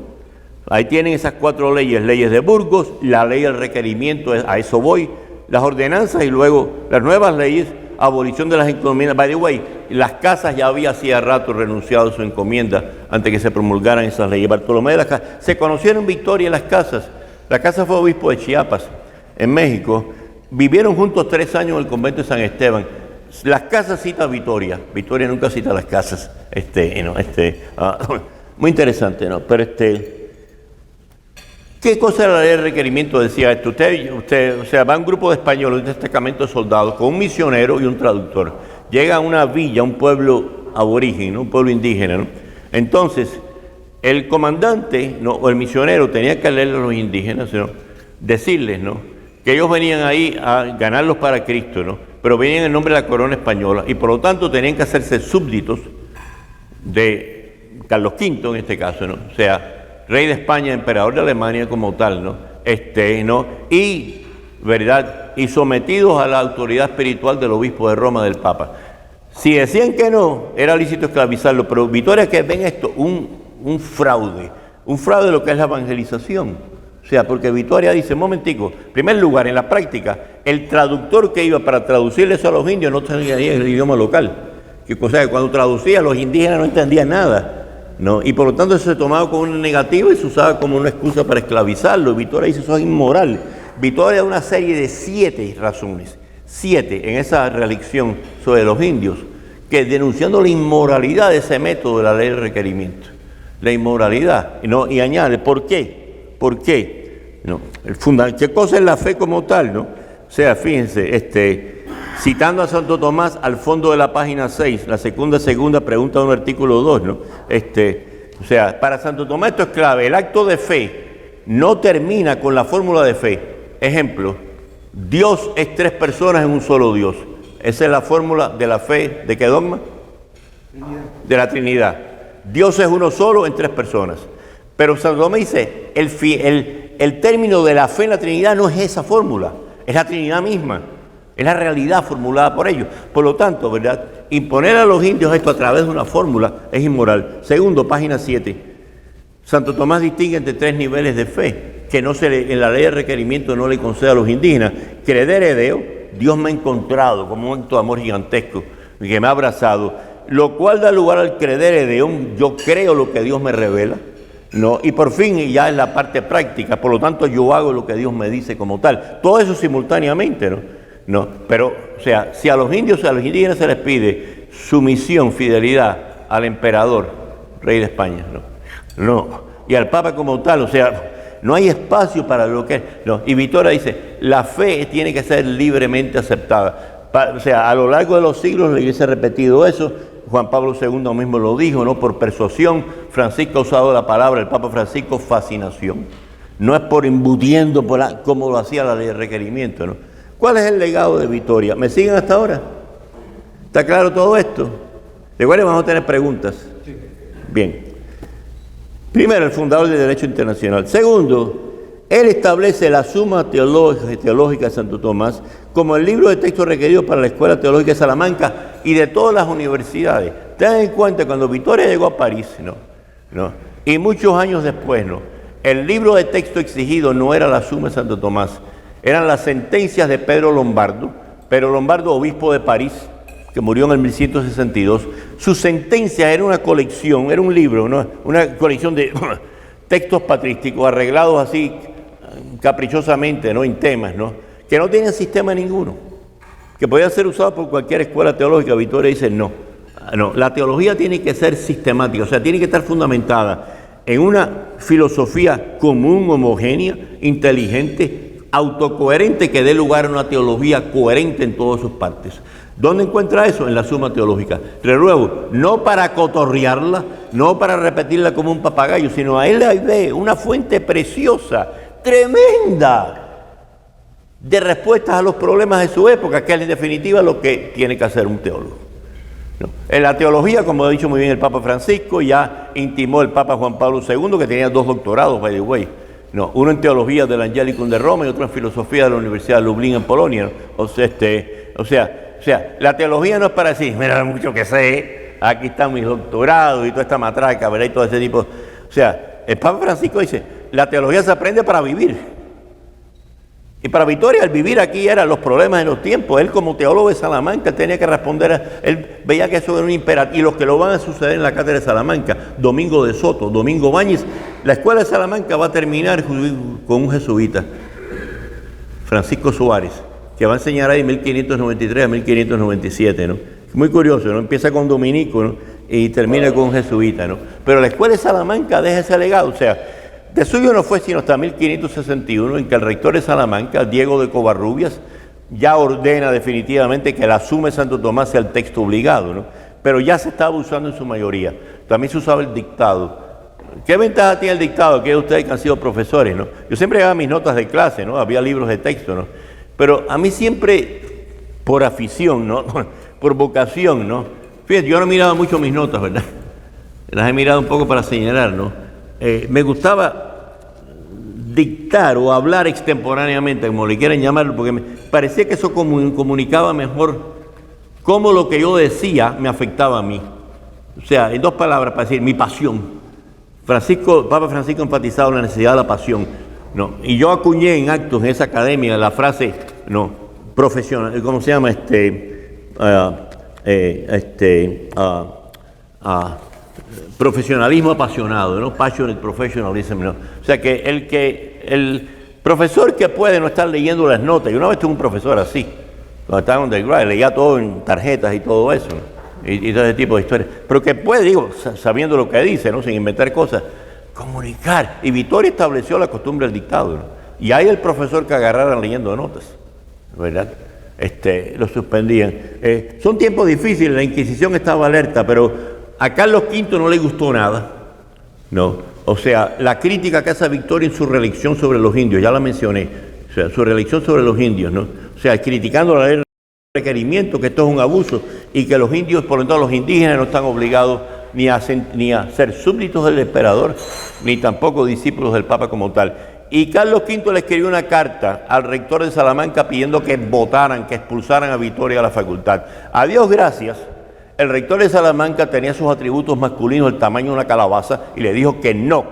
Ahí tienen esas 4 leyes, leyes de Burgos, la ley del requerimiento, a eso voy, las ordenanzas y luego las nuevas leyes, abolición de las encomiendas. By the way, las casas ya había hacía rato renunciado a su encomienda antes que se promulgaran esas leyes. Bartolomé de las Casas, se conocieron en Victoria las casas. La casa fue obispo de Chiapas, en México. Vivieron juntos 3 años en el convento de San Esteban. Las casas cita Victoria. Victoria nunca cita las casas. Muy interesante, ¿no? Pero ¿qué cosa era la ley de requerimiento? Decía esto. O sea, va un grupo de españoles, un destacamento de soldados, con un misionero y un traductor. Llega a una villa, un pueblo aborigen, ¿no? Un pueblo indígena, ¿no? Entonces, el comandante, ¿no? O el misionero tenía que leerle a los indígenas, ¿no? Decirles, ¿no? Que ellos venían ahí a ganarlos para Cristo, ¿no? Pero venían en nombre de la corona española y por lo tanto tenían que hacerse súbditos de Carlos V en este caso, ¿no? O sea, rey de España, emperador de Alemania como tal, ¿no? ¿No? Y, ¿verdad? Y sometidos a la autoridad espiritual del obispo de Roma, del Papa. Si decían que no, era lícito esclavizarlo, pero Victoria, que ven esto, un fraude de lo que es la evangelización. O sea, porque Victoria dice, momentico, en primer lugar, en la práctica, el traductor que iba para traducirle eso a los indios no tenía el idioma local. O sea, que cuando traducía, los indígenas no entendían nada, ¿no? Y por lo tanto eso se tomaba como una negativa y se usaba como una excusa para esclavizarlo. Victoria dice, eso es inmoral. Victoria da una serie de 7 razones, 7 en esa reelección sobre los indios, que denunciando la inmoralidad de ese método de la ley de requerimiento. La inmoralidad, ¿no? Y añade, ¿por qué? ¿Por qué? ¿No? ¿Qué cosa es la fe como tal? ¿No? O sea, fíjense, citando a Santo Tomás al fondo de la página 6, la segunda pregunta de un artículo 2, ¿no? O sea, para Santo Tomás esto es clave, el acto de fe no termina con la fórmula de fe. Ejemplo, Dios es 3 personas en un solo Dios. Esa es la fórmula de la fe, ¿de qué dogma? Trinidad. De la Trinidad. Dios es uno solo en 3 personas. Pero Santo Tomás dice, el término de la fe en la Trinidad no es esa fórmula, es la Trinidad misma, es la realidad formulada por ellos. Por lo tanto, ¿verdad? Imponer a los indios esto a través de una fórmula es inmoral. Segundo, página 7. Santo Tomás distingue entre 3 niveles de fe, que en la ley de requerimiento no le concede a los indígenas. Credere Deo, Dios me ha encontrado como un acto de amor gigantesco, que me ha abrazado, lo cual da lugar al credere Deo, yo creo lo que Dios me revela. No, y por fin ya es la parte práctica, por lo tanto yo hago lo que Dios me dice como tal. Todo eso simultáneamente, ¿no? No, pero, o sea, si a los indios, a los indígenas se les pide sumisión, fidelidad al emperador, rey de España, no, y al Papa como tal, o sea, no hay espacio para lo que es, no. Y Victoria dice, la fe tiene que ser libremente aceptada. O sea, a lo largo de los siglos la Iglesia ha repetido eso. Juan Pablo II mismo lo dijo, ¿no? Por persuasión, Francisco ha usado la palabra, el Papa Francisco, fascinación. No es por embutiendo, como lo hacía la ley de requerimiento, ¿no? ¿Cuál es el legado de Victoria? ¿Me siguen hasta ahora? ¿Está claro todo esto? Recuerden, vamos a tener preguntas. Sí. Bien. Primero, el fundador del derecho internacional. Segundo, él establece la Suma Teológica de Santo Tomás como el libro de texto requerido para la Escuela Teológica de Salamanca y de todas las universidades. Ten en cuenta, cuando Victoria llegó a París, y muchos años después, el libro de texto exigido no era la Suma de Santo Tomás, eran las sentencias de Pedro Lombardo, obispo de París, que murió en el 1162. Sus sentencias era una colección, era un libro, una colección de textos patrísticos arreglados así caprichosamente, en temas, que no tenían sistema ninguno, que podían ser usados por cualquier escuela teológica. Victoria dice no, la teología tiene que ser sistemática, o sea, tiene que estar fundamentada en una filosofía común, homogénea, inteligente, autocoherente, que dé lugar a una teología coherente en todas sus partes. ¿Dónde encuentra eso? En la Suma Teológica. De nuevo, no para cotorrearla, no para repetirla como un papagayo, sino a él le ve una fuente preciosa, tremenda, de respuestas a los problemas de su época, que es en definitiva lo que tiene que hacer un teólogo. En la teología, como ha dicho muy bien el Papa Francisco, ya intimó el Papa Juan Pablo II, que tenía 2 doctorados, by the way, No, uno en teología del Angelicum de Roma y otro en filosofía de la Universidad de Lublin en Polonia, ¿no? O sea, la teología no es para decir, mira, mucho que sé, aquí están mis doctorados y toda esta matraca, ¿verdad? Y todo ese tipo. O sea, el Papa Francisco dice, la teología se aprende para vivir. Y para Vittoria, el vivir aquí eran los problemas de los tiempos. Él, como teólogo de Salamanca, tenía que responder él veía que eso era un imperativo. Y los que lo van a suceder en la cátedra de Salamanca, Domingo de Soto, Domingo Báñez, la escuela de Salamanca va a terminar con un jesuita, Francisco Suárez, que va a enseñar ahí 1593 a 1597, ¿no? Muy curioso, ¿no? Empieza con dominico, ¿no? Y termina con un jesuita, ¿no? Pero la escuela de Salamanca deja ese legado, o sea, de suyo no fue sino hasta 1561 en que el rector de Salamanca, Diego de Covarrubias, ya ordena definitivamente que la Suma de Santo Tomás sea el texto obligado, ¿no? Pero ya se estaba usando en su mayoría. También se usaba el dictado. ¿Qué ventaja tiene el dictado? Aquellos de ustedes que han sido profesores, ¿no? Yo siempre llevaba mis notas de clase, ¿no? Había libros de texto, ¿no? Pero a mí siempre, por afición, ¿no? Por vocación, ¿no? Fíjate, yo no miraba mucho mis notas, ¿verdad? Las he mirado un poco para señalar, ¿no? Me gustaba dictar o hablar extemporáneamente, como le quieran llamarlo, porque me parecía que eso comunicaba mejor cómo lo que yo decía me afectaba a mí. O sea, en dos palabras para decir, mi pasión. Papa Francisco enfatizaba la necesidad de la pasión, ¿no? Y yo acuñé en actos en esa academia la frase, no, profesional, ¿cómo se llama? Profesionalismo apasionado, ¿no? Passionate professionalism, ¿no? O sea, que el profesor que puede no estar leyendo las notas. Yo una vez tuve un profesor así, cuando estaba en undergrad, leía todo en tarjetas y todo eso, ¿no? Y todo ese tipo de historias. Pero que puede, digo, sabiendo lo que dice, ¿no? Sin inventar cosas, comunicar. Y Vittoria estableció la costumbre del dictado, ¿no? Y hay el profesor que agarraran leyendo notas, ¿verdad? Lo suspendían. Son tiempos difíciles, la Inquisición estaba alerta, pero a Carlos V no le gustó nada, ¿no? O sea, la crítica que hace Vittoria en su reelección sobre los indios, ya la mencioné, o sea, su reelección sobre los indios, ¿no? O sea, criticando la ley de requerimiento, que esto es un abuso y que los indios, por lo tanto los indígenas no están obligados ni a ser súbditos del emperador, ni tampoco discípulos del Papa como tal. Y Carlos V le escribió una carta al rector de Salamanca pidiendo que votaran, que expulsaran a Vittoria de la facultad. A Dios gracias, el rector de Salamanca tenía sus atributos masculinos, el tamaño de una calabaza, y le dijo que no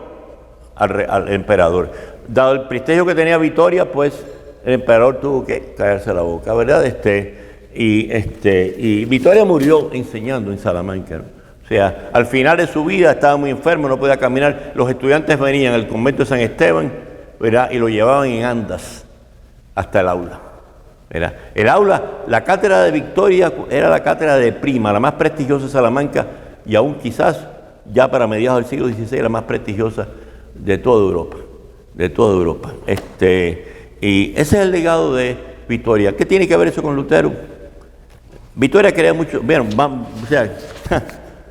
al emperador. Dado el prestigio que tenía Vittoria, pues el emperador tuvo que caerse la boca, ¿verdad? Y Vittoria murió enseñando en Salamanca, ¿no? O sea, al final de su vida estaba muy enfermo, no podía caminar. Los estudiantes venían al convento de San Esteban, ¿verdad? Y lo llevaban en andas hasta el aula. El aula, la cátedra de Vittoria era la cátedra de prima, la más prestigiosa de Salamanca, y aún quizás ya para mediados del siglo XVI la más prestigiosa de toda Europa, y ese es el legado de Vittoria. ¿Qué tiene que ver eso con Lutero? Vittoria quería mucho, vieron, o sea,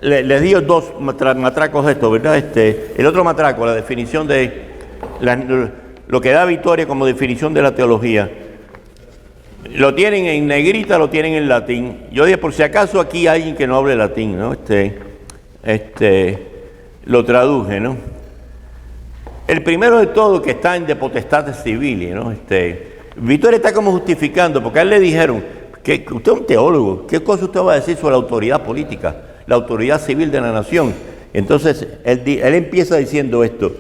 les dio dos matracos de esto, ¿verdad? El otro matraco, la definición de lo que da Vittoria como definición de la teología. Lo tienen en negrita, lo tienen en latín. Yo dije, por si acaso aquí hay alguien que no hable latín, ¿no? Lo traduje, ¿no? El primero de todo que está en de potestate civili, ¿no? Vittoria está como justificando, porque a él le dijeron que usted es un teólogo, ¿qué cosa usted va a decir sobre la autoridad política, la autoridad civil de la nación? Entonces, él empieza diciendo esto: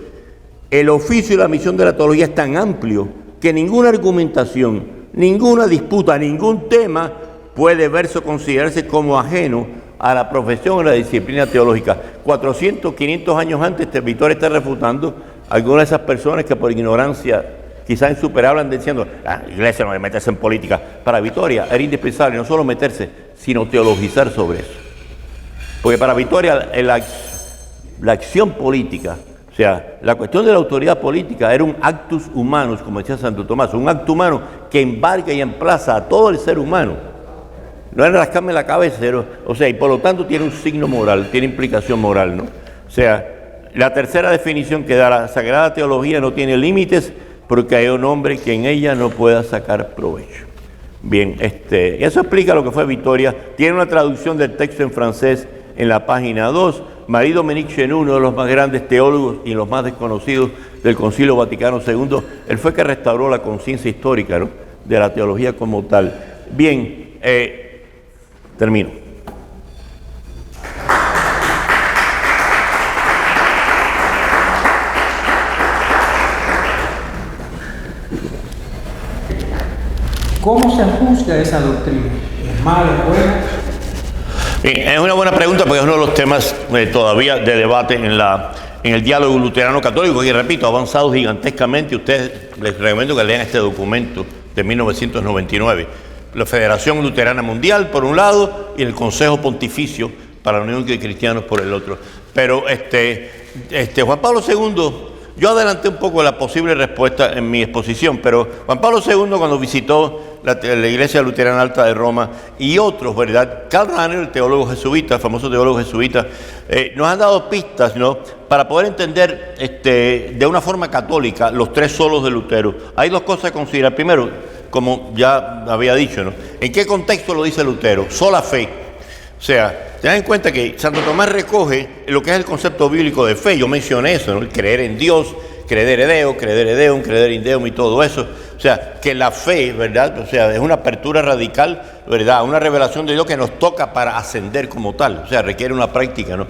el oficio y la misión de la teología es tan amplio que ninguna argumentación, ninguna disputa, ningún tema puede verse o considerarse como ajeno a la profesión o la disciplina teológica. 400, 500 años antes, Vittoria está refutando a algunas de esas personas que por ignorancia quizás insuperable andan diciendo, la iglesia no debe meterse en política. Para Vittoria era indispensable no solo meterse, sino teologizar sobre eso. Porque para Vittoria la acción política, o sea, la cuestión de la autoridad política era un actus humanus, como decía Santo Tomás, un acto humano que embarca y emplaza a todo el ser humano. No era rascarme la cabeza, o sea, y por lo tanto tiene un signo moral, tiene implicación moral, ¿no? O sea, la tercera definición que da la Sagrada Teología no tiene límites porque hay un hombre que en ella no pueda sacar provecho. Bien, eso explica lo que fue Vittoria. Tiene una traducción del texto en francés en la página 2, Marie-Dominique Chenu, uno de los más grandes teólogos y los más desconocidos del Concilio Vaticano II, él fue que restauró la conciencia histórica, ¿no?, de la teología como tal. Bien, termino. ¿Cómo se juzga esa doctrina? ¿Es mala, es buena? Es una buena pregunta porque es uno de los temas todavía de debate en el diálogo luterano católico, y repito, ha avanzado gigantescamente. Ustedes, les recomiendo que lean este documento de 1999. La Federación Luterana Mundial por un lado y el Consejo Pontificio para la Unión de Cristianos por el otro. Pero Juan Pablo II, yo adelanté un poco la posible respuesta en mi exposición, pero Juan Pablo II, cuando visitó la Iglesia Luterana Alta de Roma y otros, ¿verdad? Karl Rahner, el teólogo jesuita, el famoso teólogo jesuita, nos han dado pistas, ¿no?, para poder entender de una forma católica los tres solos de Lutero. Hay dos cosas a considerar. Primero, como ya había dicho, ¿no?, ¿en qué contexto lo dice Lutero? Sola fe. O sea, ten en cuenta que Santo Tomás recoge lo que es el concepto bíblico de fe. Yo mencioné eso, ¿no?, el creer en Dios, credere Deo, credere Deum, credere in Deum y todo eso. O sea, que la fe, ¿verdad? O sea, es una apertura radical, ¿verdad?, una revelación de Dios que nos toca para ascender como tal. O sea, requiere una práctica, ¿no?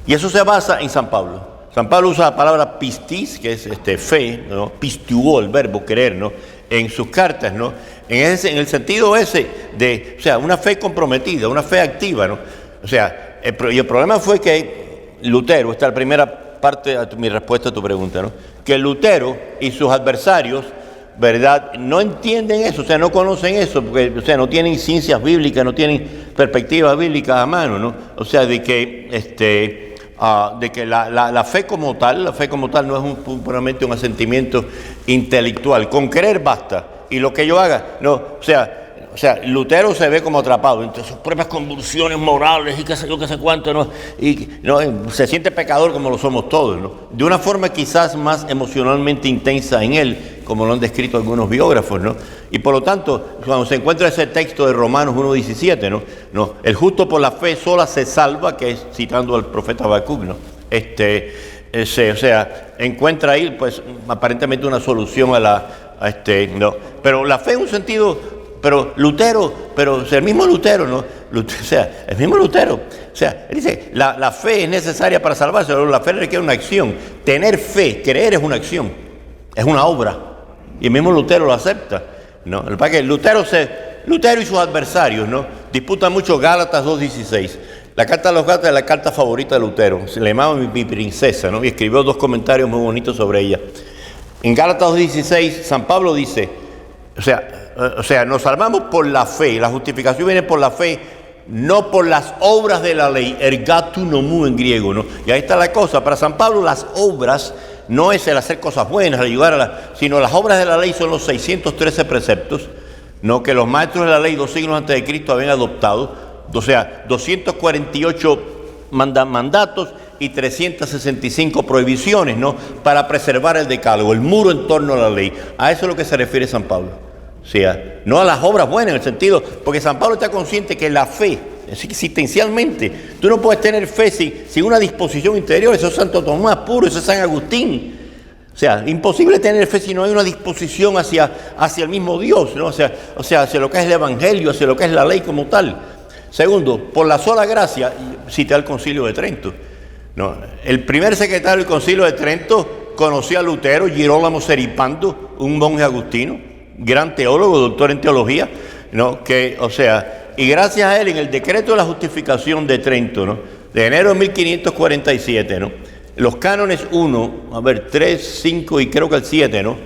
Y eso se basa en San Pablo. San Pablo usa la palabra pistis, que es fe, ¿no?, pistuo, el verbo creer, ¿no?, en sus cartas, ¿no?, en el sentido ese de, o sea, una fe comprometida, una fe activa, ¿no? O sea, el problema fue que Lutero, esta es la primera parte de mi respuesta a tu pregunta, ¿no?, que Lutero y sus adversarios, ¿verdad?, no entienden eso, o sea, no conocen eso, porque, o sea, no tienen ciencias bíblicas, no tienen perspectivas bíblicas a mano, ¿no? O sea, de que la fe como tal, no es puramente un asentimiento intelectual. Con creer basta. Y lo que yo haga, no, o sea, Lutero se ve como atrapado entre sus propias convulsiones morales y qué sé yo, qué sé cuánto, ¿no? Y no, se siente pecador como lo somos todos, ¿no? De una forma quizás más emocionalmente intensa en él, como lo han descrito algunos biógrafos, ¿no? Y por lo tanto, cuando se encuentra ese texto de Romanos 1:17, ¿no? El justo por la fe sola se salva, que es citando al profeta Habacuc, ¿no? O sea, encuentra ahí, pues, aparentemente una solución no. Pero la fe en un sentido, pero Lutero, o sea, el mismo Lutero, ¿no? El mismo Lutero. O sea, él dice, la fe es necesaria para salvarse, pero la fe requiere una acción. Tener fe, creer es una acción, es una obra. Y el mismo Lutero lo acepta, ¿no? El que Lutero y sus adversarios, ¿no?, disputan mucho Gálatas 2:16. La carta a los Gálatas es la carta favorita de Lutero. Se le llamaba mi princesa, ¿no? Y escribió dos comentarios muy bonitos sobre ella. En Gálatas 2:16, San Pablo dice, o sea, nos salvamos por la fe. La justificación viene por la fe, no por las obras de la ley, ergatu nomou en griego, ¿no? Y ahí está la cosa. Para San Pablo las obras no es el hacer cosas buenas, el ayudar sino las obras de la ley son los 613 preceptos, ¿no?, que los maestros de la ley 2 siglos antes de Cristo habían adoptado. O sea, 248 mandatos y 365 prohibiciones, ¿no?, para preservar el decálogo, el muro en torno a la ley. A eso es lo que se refiere San Pablo. O sea, no a las obras buenas en el sentido, porque San Pablo está consciente que la fe, existencialmente, tú no puedes tener fe sin una disposición interior. Eso es Santo Tomás puro, eso es San Agustín. O sea, imposible tener fe si no hay una disposición hacia el mismo Dios, ¿no? O sea, hacia lo que es el Evangelio, hacia lo que es la ley como tal. Segundo, por la sola gracia, cité al Concilio de Trento. No, el primer secretario del Concilio de Trento conocía a Lutero, Girolamo Seripando, un monje agustino, gran teólogo, doctor en teología, ¿no? Y gracias a él, en el decreto de la justificación de Trento, ¿no?, de enero de 1547, ¿no?, los cánones 1, 3, 5 y creo que el 7, ¿no?,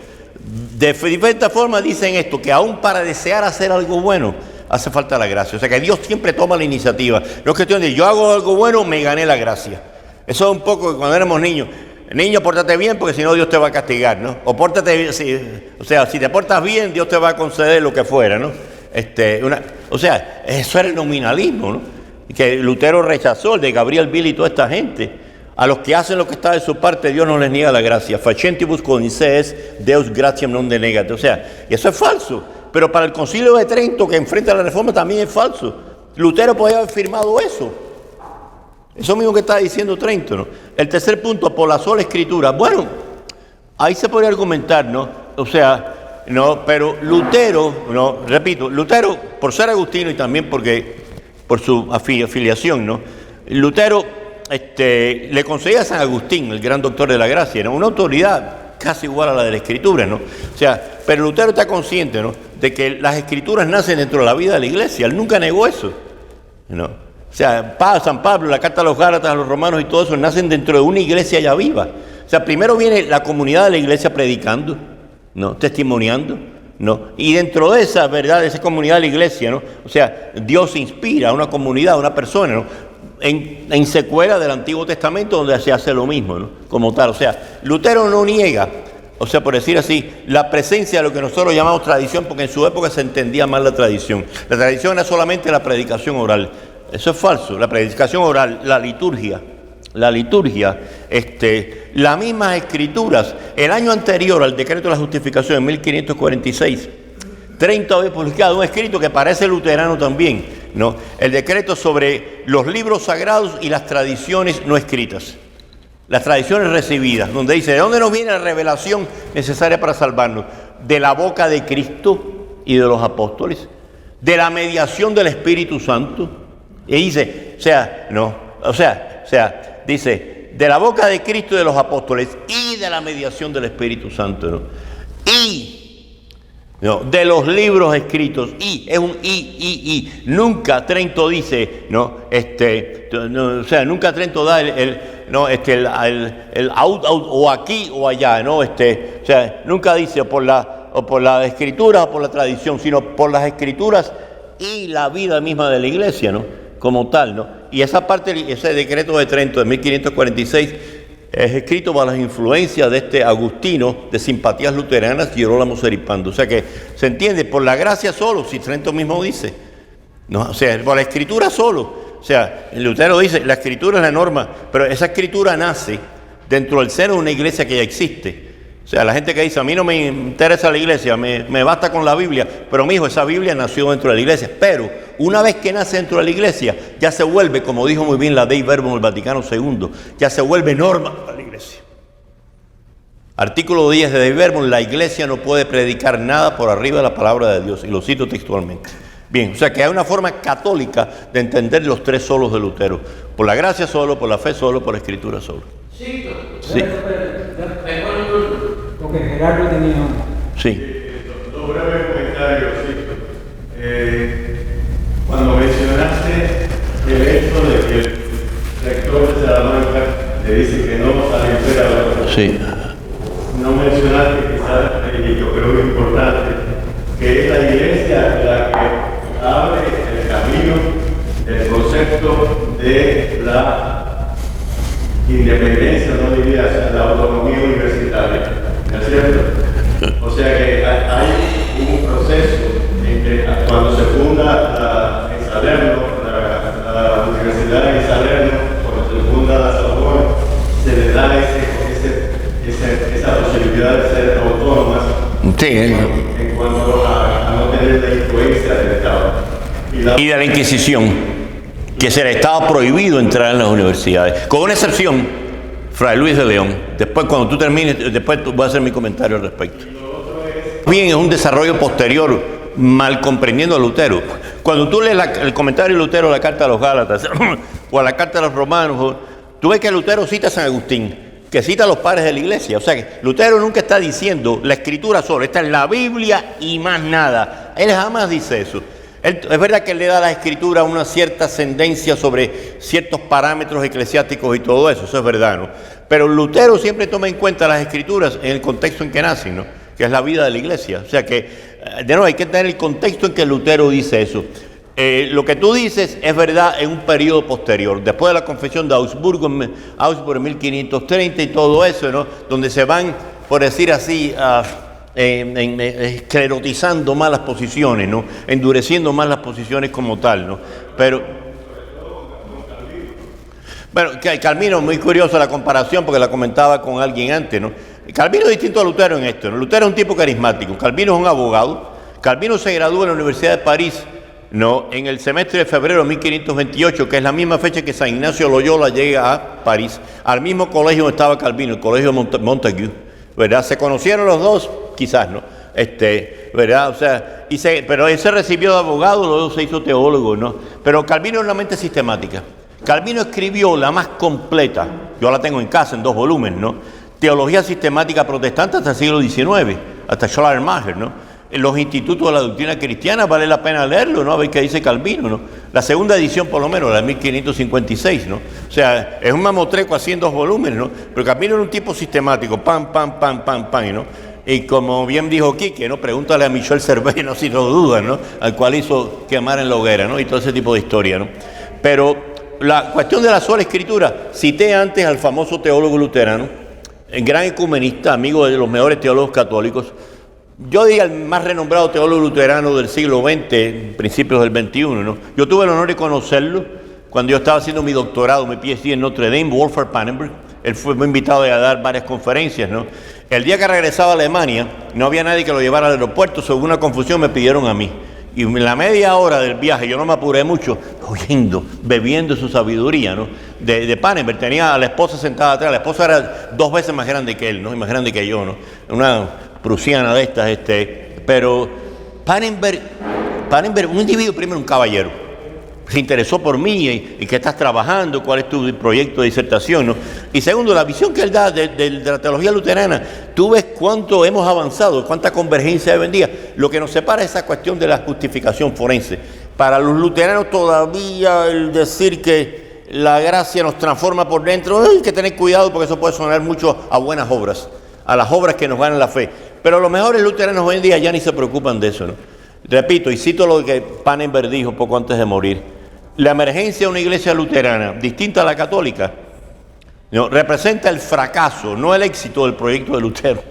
de diferentes formas dicen esto, que aún para desear hacer algo bueno, hace falta la gracia. O sea, que Dios siempre toma la iniciativa. No es cuestión de yo hago algo bueno, me gané la gracia. Eso es un poco cuando éramos niños. Niño, pórtate bien porque si no Dios te va a castigar, ¿no? O pórtate bien, si te portas bien, Dios te va a conceder lo que fuera, ¿no? Eso era el nominalismo, ¿no? Que Lutero rechazó, el de Gabriel Bill y toda esta gente. A los que hacen lo que está de su parte, Dios no les niega la gracia. Facentibus conices, Deus gratiam non denegat. O sea, y eso es falso. Pero para el Concilio de Trento, que enfrenta la reforma, también es falso. Lutero podía haber firmado eso. Eso mismo que está diciendo Trento, ¿no? El tercer punto, por la sola escritura. Bueno, ahí se podría argumentar, ¿no? O sea, no, pero Lutero, no, repito, Lutero, por ser agustino y también por su afiliación, ¿no? Lutero le concedía a San Agustín, el gran doctor de la gracia, ¿no? Una autoridad casi igual a la de la escritura, ¿no? O sea, pero Lutero está consciente, ¿no?, de que las escrituras nacen dentro de la vida de la iglesia. Él nunca negó eso, ¿no? O sea, San Pablo, la carta a los Gálatas, a los romanos y todo eso nacen dentro de una iglesia ya viva. O sea, primero viene la comunidad de la iglesia predicando, ¿no?, testimoniando, ¿no? Y dentro de esa verdad, de esa comunidad de la iglesia, ¿no?, o sea, Dios inspira a una comunidad, a una persona, ¿no?, en secuela del Antiguo Testamento, donde se hace lo mismo, ¿no?, como tal. O sea, Lutero no niega, o sea, por decir así, la presencia de lo que nosotros llamamos tradición, porque en su época se entendía mal la tradición. La tradición era solamente la predicación oral. Eso es falso. La predicación oral, la liturgia, las mismas escrituras. El año anterior al decreto de la justificación, en 1546, Trento había publicado un escrito que parece luterano también, ¿no? El decreto sobre los libros sagrados y las tradiciones no escritas. Las tradiciones recibidas, donde dice, ¿de dónde nos viene la revelación necesaria para salvarnos? De la boca de Cristo y de los apóstoles, de la mediación del Espíritu Santo. Y dice, dice, de la boca de Cristo y de los apóstoles y de la mediación del Espíritu Santo, ¿no? De los libros escritos, es un nunca Trento dice, ¿no? O sea, nunca Trento da el out o aquí o allá, ¿no? O sea, nunca dice o por la escritura o por la tradición, sino por las escrituras y la vida misma de la iglesia, ¿no?, como tal, ¿no? Y esa parte, ese decreto de Trento de 1546 es escrito bajo las influencias de este Agustino de simpatías luteranas, Girolamo Seripando. O sea que se entiende por la gracia solo, si Trento mismo dice, ¿no? O sea, por la escritura solo. O sea, Lutero dice, la escritura es la norma, pero esa escritura nace dentro del seno de una iglesia que ya existe. O sea, la gente que dice, a mí no me interesa la iglesia, me basta con la Biblia, pero mijo, esa Biblia nació dentro de la iglesia. Pero una vez que nace dentro de la iglesia, ya se vuelve, como dijo muy bien la Dei Verbum del Vaticano II, ya se vuelve norma para la iglesia. Artículo 10 de Dei Verbum, la iglesia no puede predicar nada por arriba de la palabra de Dios, y lo cito textualmente. Bien, o sea que hay una forma católica de entender los tres solos de Lutero: por la gracia solo, por la fe solo, por la escritura solo. Sí. Porque Gerardo tenía uno. Sí. Dos breves comentarios. Cuando mencionaste el hecho de que el rector de Salamanca le dice que no al emperador, Sí. no mencionaste quizás, y yo creo que es importante, que es la iglesia la que abre el camino del concepto de la independencia, no diría, la autonomía universitaria, ¿no es cierto? O sea que hay un proceso en que cuando se funda en Salerno, la universidad en Salerno, cuando se funda la Sorbona, se le da esa posibilidad de ser autónomas, Sí. en cuanto a no tener la influencia del Estado. Y de la Inquisición, que se le estaba prohibido entrar en las universidades, con una excepción, Fray Luis de León. Después, cuando tú termines, después voy a hacer mi comentario al respecto. Bien, es un desarrollo posterior, mal comprendiendo a Lutero. Cuando tú lees el comentario de Lutero a la carta a los Gálatas o a la carta a los romanos, tú ves que Lutero cita a San Agustín, que cita a los padres de la iglesia. O sea que Lutero nunca está diciendo la escritura solo, está en la Biblia y más nada. Él jamás dice eso. Es verdad que él le da a la escritura una cierta ascendencia sobre ciertos parámetros eclesiásticos y todo eso es verdad, ¿no? Pero Lutero siempre toma en cuenta las escrituras en el contexto en que nacen, ¿no?, que es la vida de la iglesia. O sea que, de nuevo, hay que tener el contexto en que Lutero dice eso. Lo que tú dices es verdad en un periodo posterior, después de la confesión de Augsburgo en 1530 y todo eso, ¿no?, donde se van, por decir así, esclerotizando más las posiciones, ¿no?, endureciendo más las posiciones como tal, ¿no? Pero bueno, Calvino, muy curiosa la comparación porque la comentaba con alguien antes, ¿no? Calvino es distinto a Lutero en esto, ¿no? Lutero es un tipo carismático, Calvino es un abogado. Calvino se graduó en la Universidad de París No, en el semestre de febrero de 1528, que es la misma fecha que San Ignacio Loyola llega a París, al mismo colegio donde estaba Calvino, el colegio Montague, ¿verdad? Se conocieron los dos, quizás, ¿no? ¿Verdad? O sea, pero él se recibió de abogado, luego se hizo teólogo, ¿no? Pero Calvino es una mente sistemática. Calvino escribió la más completa, yo la tengo en casa en 2 volúmenes, ¿no? Teología sistemática protestante hasta el siglo XIX, hasta Schleiermacher, ¿no? En los institutos de la doctrina cristiana vale la pena leerlo, ¿no? A ver qué dice Calvino, ¿no? La segunda edición, por lo menos, la de 1556, ¿no? O sea, es un mamotreco así en 2 volúmenes, ¿no? Pero Calvino era un tipo sistemático, pam, ¿no? Y como bien dijo Quique, ¿no? Pregúntale a Michel Servet, no si lo dudan, ¿no? Al cual hizo quemar en la hoguera, ¿no? Y todo ese tipo de historia, ¿no? Pero la cuestión de la sola escritura, cité antes al famoso teólogo luterano, el gran ecumenista, amigo de los mejores teólogos católicos, yo diría el más renombrado teólogo luterano del siglo XX, principios del XXI, ¿no? Yo tuve el honor de conocerlo cuando yo estaba haciendo mi doctorado, mi PhD en Notre Dame, Wolfgang Pannenberg. Él fue invitado a dar varias conferencias, ¿no? El día que regresaba a Alemania, no había nadie que lo llevara al aeropuerto, sobre una confusión me pidieron a mí. Y en la media hora del viaje, yo no me apuré mucho, oyendo, bebiendo su sabiduría, ¿no? De Pannenberg. Tenía a la esposa sentada atrás, la esposa era 2 veces más grande que él, ¿no? Y más grande que yo, ¿no? Una prusiana de estas, pero Pannenberg, un individuo, primero un caballero, se interesó por mí y qué estás trabajando, cuál es tu proyecto de disertación, ¿no? Y segundo, la visión que él da de la teología luterana, tú ves cuánto hemos avanzado, cuánta convergencia hay hoy en día. Lo que nos separa es esa cuestión de la justificación forense. Para los luteranos todavía el decir que la gracia nos transforma por dentro, hay que tener cuidado porque eso puede sonar mucho a buenas obras, a las obras que nos ganan la fe. Pero los mejores luteranos hoy en día ya ni se preocupan de eso, ¿no? Repito, y cito lo que Pannenberg dijo poco antes de morir: la emergencia de una iglesia luterana distinta a la católica, ¿no?, representa el fracaso, no el éxito del proyecto de Lutero.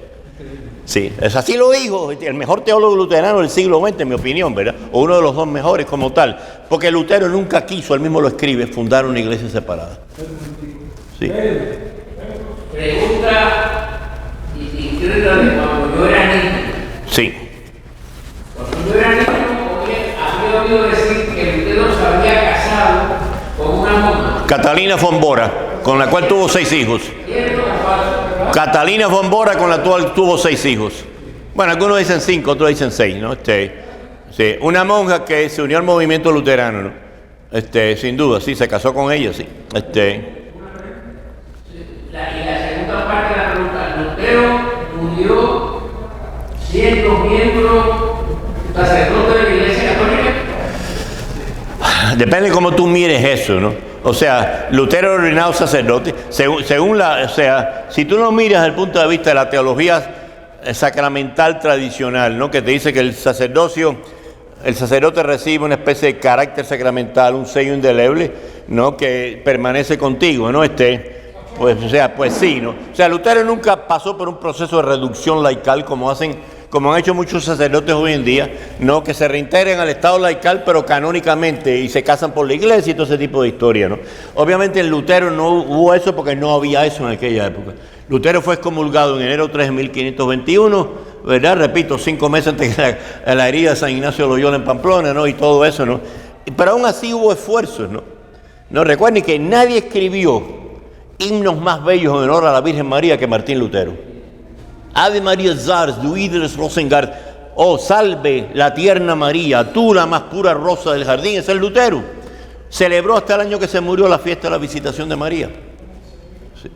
Sí, es así lo dijo el mejor teólogo luterano del siglo XX, en mi opinión, ¿verdad? O uno de los 2 mejores como tal, porque Lutero nunca quiso, él mismo lo escribe, fundar una iglesia separada. Sí. Pregunta indiscreta de cuando yo era niño. Sí. Cuando yo era niño, había oído decir que Lutero se había casado con una monja. Catalina von Bora, con la cual tuvo 6 hijos. ¿Cierto o falso? Catalina von Bora, con la cual tuvo 6 hijos. Bueno, algunos dicen 5, otros dicen 6, ¿no? Sí, una monja que se unió al movimiento luterano, ¿no? Sin duda, sí, se casó con ella, sí. Y la segunda parte de la pregunta: Lutero murió siendo miembro sacerdote de la Iglesia Católica. Depende de cómo tú mires eso, ¿no? O sea, Lutero era ordenado sacerdote, si tú no miras desde el punto de vista de la teología sacramental tradicional, ¿no? Que te dice que el sacerdote recibe una especie de carácter sacramental, un sello indeleble, ¿no?, que permanece contigo, ¿no? Pues sí, ¿no? O sea, Lutero nunca pasó por un proceso de reducción laical como han hecho muchos sacerdotes hoy en día, ¿no?, que se reintegran al estado laical, pero canónicamente, y se casan por la iglesia y todo ese tipo de historia, ¿no? Obviamente en Lutero no hubo eso porque no había eso en aquella época. Lutero fue excomulgado en enero 3 de 1521, ¿verdad? Repito, 5 meses antes de la herida de San Ignacio Loyola en Pamplona, ¿no? Y todo eso, ¿no? Pero aún así hubo esfuerzos, ¿no? No, recuerden que nadie escribió himnos más bellos en honor a la Virgen María que Martín Lutero. Ave María Zars, du Idres Rosengard, oh, salve la tierna María, tú la más pura rosa del jardín. Ese es Lutero. Celebró hasta el año que se murió la fiesta de la visitación de María. Sí.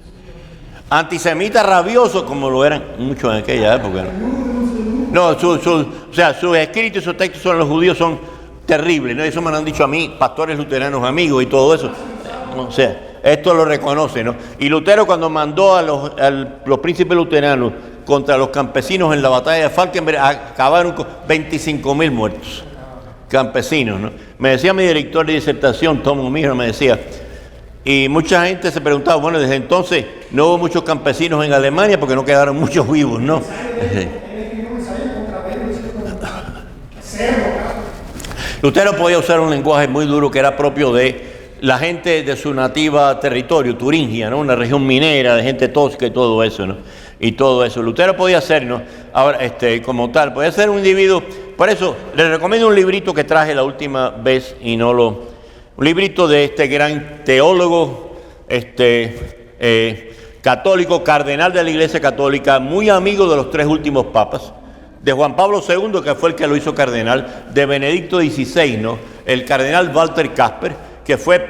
Antisemita rabioso, como lo eran muchos en aquella época, ¿no? No, sus escritos y sus textos sobre los judíos son terribles, ¿no? Eso me lo han dicho a mí, pastores luteranos amigos y todo eso. O sea, esto lo reconoce, ¿no? Y Lutero, cuando mandó a los príncipes luteranos contra los campesinos en la batalla de Falkenberg, acabaron con 25.000 muertos. Campesinos, ¿no? Me decía mi director de disertación, Tom O'Meara, me decía, y mucha gente se preguntaba, bueno, desde entonces no hubo muchos campesinos en Alemania porque no quedaron muchos vivos, ¿no? Lutero podía usar un lenguaje muy duro que era propio de la gente de su nativa territorio, Turingia, ¿no? Una región minera, de gente tosca y todo eso, ¿no? Y todo eso. Lutero podía ser, ¿no? Ahora, como tal, podía ser un individuo. Por eso, les recomiendo un librito que traje la última vez y no lo... Un librito de este gran teólogo, católico, cardenal de la Iglesia Católica, muy amigo de los 3 últimos papas, de Juan Pablo II, que fue el que lo hizo cardenal, de Benedicto XVI, ¿no? El cardenal Walter Casper, que fue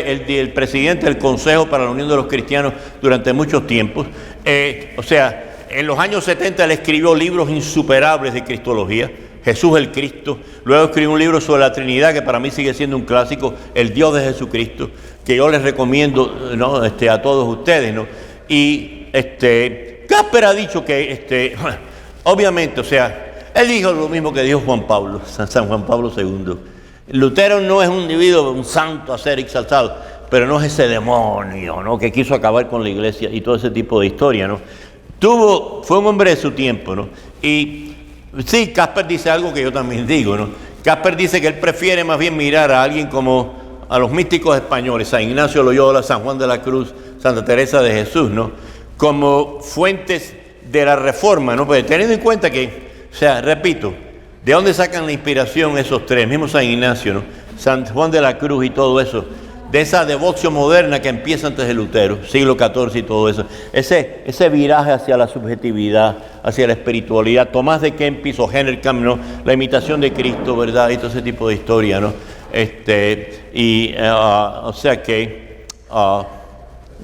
el presidente del Consejo para la Unión de los Cristianos durante muchos tiempos. O sea, en los años 70 él escribió libros insuperables de cristología, Jesús el Cristo. Luego escribió un libro sobre la Trinidad, que para mí sigue siendo un clásico, El Dios de Jesucristo, que yo les recomiendo, ¿no? A todos ustedes, ¿no? Y Casper ha dicho que, obviamente, o sea, él dijo lo mismo que dijo Juan Pablo, San Juan Pablo II. Lutero no es un individuo, un santo a ser exaltado, pero no es ese demonio, ¿no? Que quiso acabar con la iglesia y todo ese tipo de historia, ¿no? Fue un hombre de su tiempo, ¿no? Y sí, Casper dice algo que yo también digo, ¿no? Casper dice que él prefiere más bien mirar a alguien como a los místicos españoles, San Ignacio Loyola, San Juan de la Cruz, Santa Teresa de Jesús, ¿no? Como fuentes de la Reforma, ¿no? Pues teniendo en cuenta que, o sea, repito, ¿de dónde sacan la inspiración esos 3? Mismo San Ignacio, ¿no? San Juan de la Cruz y todo eso. De esa devoción moderna que empieza antes de Lutero, siglo XIV y todo eso. Ese viraje hacia la subjetividad, hacia la espiritualidad. Tomás de Kempis o Hennerkamp, ¿no? La imitación de Cristo, ¿verdad? Y todo ese tipo de historia, ¿no? O sea que,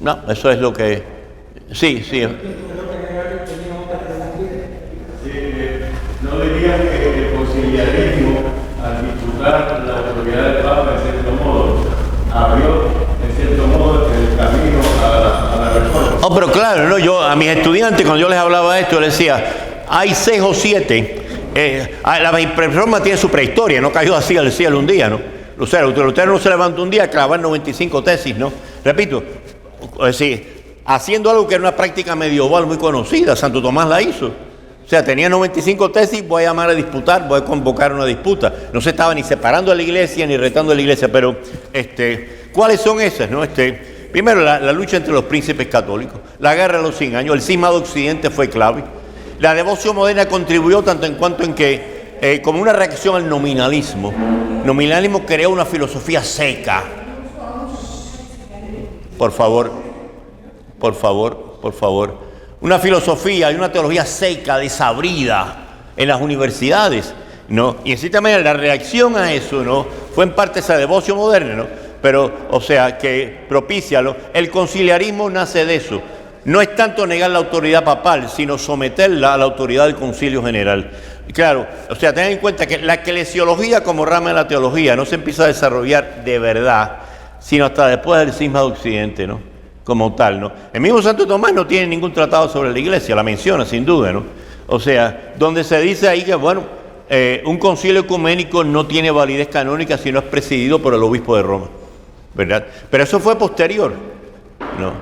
no, eso es lo que... Sí. ¿No dirían que el conciliarismo, al disputar la autoridad del Papa, en cierto modo, abrió, en cierto modo, el camino a la reforma? Oh, pero claro, ¿no? Yo a mis estudiantes, cuando yo les hablaba de esto, les decía, hay 6 o 7. La reforma tiene su prehistoria, no cayó así al cielo un día, ¿no? O sea, Lutero no se levantó un día a clavar 95 tesis, ¿no? Repito, es decir, haciendo algo que era una práctica medieval muy conocida, Santo Tomás la hizo. O sea, tenía 95 tesis, voy a llamar a disputar, voy a convocar una disputa. No se estaba ni separando de la iglesia ni retando de la iglesia, pero ¿cuáles son esas, no? Primero, la lucha entre los príncipes católicos, la guerra de los 100 años, el cisma de Occidente fue clave. La devoción moderna contribuyó tanto en cuanto en que, como una reacción al nominalismo creó una filosofía seca. Por favor. Una filosofía y una teología seca, desabrida en las universidades, ¿no? Y en cierta manera la reacción a eso, ¿no? Fue en parte esa devoción moderna, ¿no? Pero, o sea, que propicia, ¿no? El conciliarismo nace de eso. No es tanto negar la autoridad papal, sino someterla a la autoridad del Concilio General. Claro, o sea, tengan en cuenta que la eclesiología como rama de la teología no se empieza a desarrollar de verdad, sino hasta después del cisma de Occidente, ¿no? Como tal, ¿no? El mismo Santo Tomás no tiene ningún tratado sobre la iglesia, la menciona sin duda, ¿no? O sea, donde se dice ahí que, bueno, un concilio ecuménico no tiene validez canónica si no es presidido por el obispo de Roma, ¿verdad? Pero eso fue posterior, ¿no?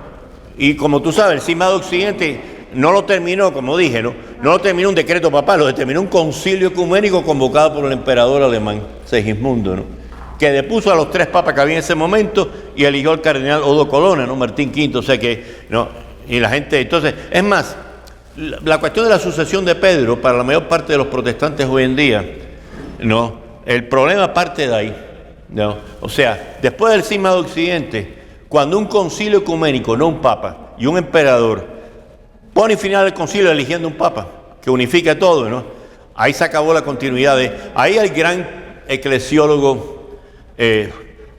Y como tú sabes, el cisma de Occidente no lo terminó, como dije, ¿no? No lo terminó un decreto papal, lo determinó un concilio ecuménico convocado por el emperador alemán, Segismundo, ¿no? Que depuso a los 3 papas que había en ese momento y eligió al cardenal Odo Colonna, ¿no? Martín V, o sea que, ¿no? Y la gente, entonces, es más, la cuestión de la sucesión de Pedro, para la mayor parte de los protestantes hoy en día, ¿no? El problema parte de ahí, ¿no? O sea, después del cisma de Occidente, cuando un concilio ecuménico, no un papa, y un emperador, pone final al concilio eligiendo un papa, que unifique todo, ¿no? Ahí se acabó la continuidad de... Ahí el gran eclesiólogo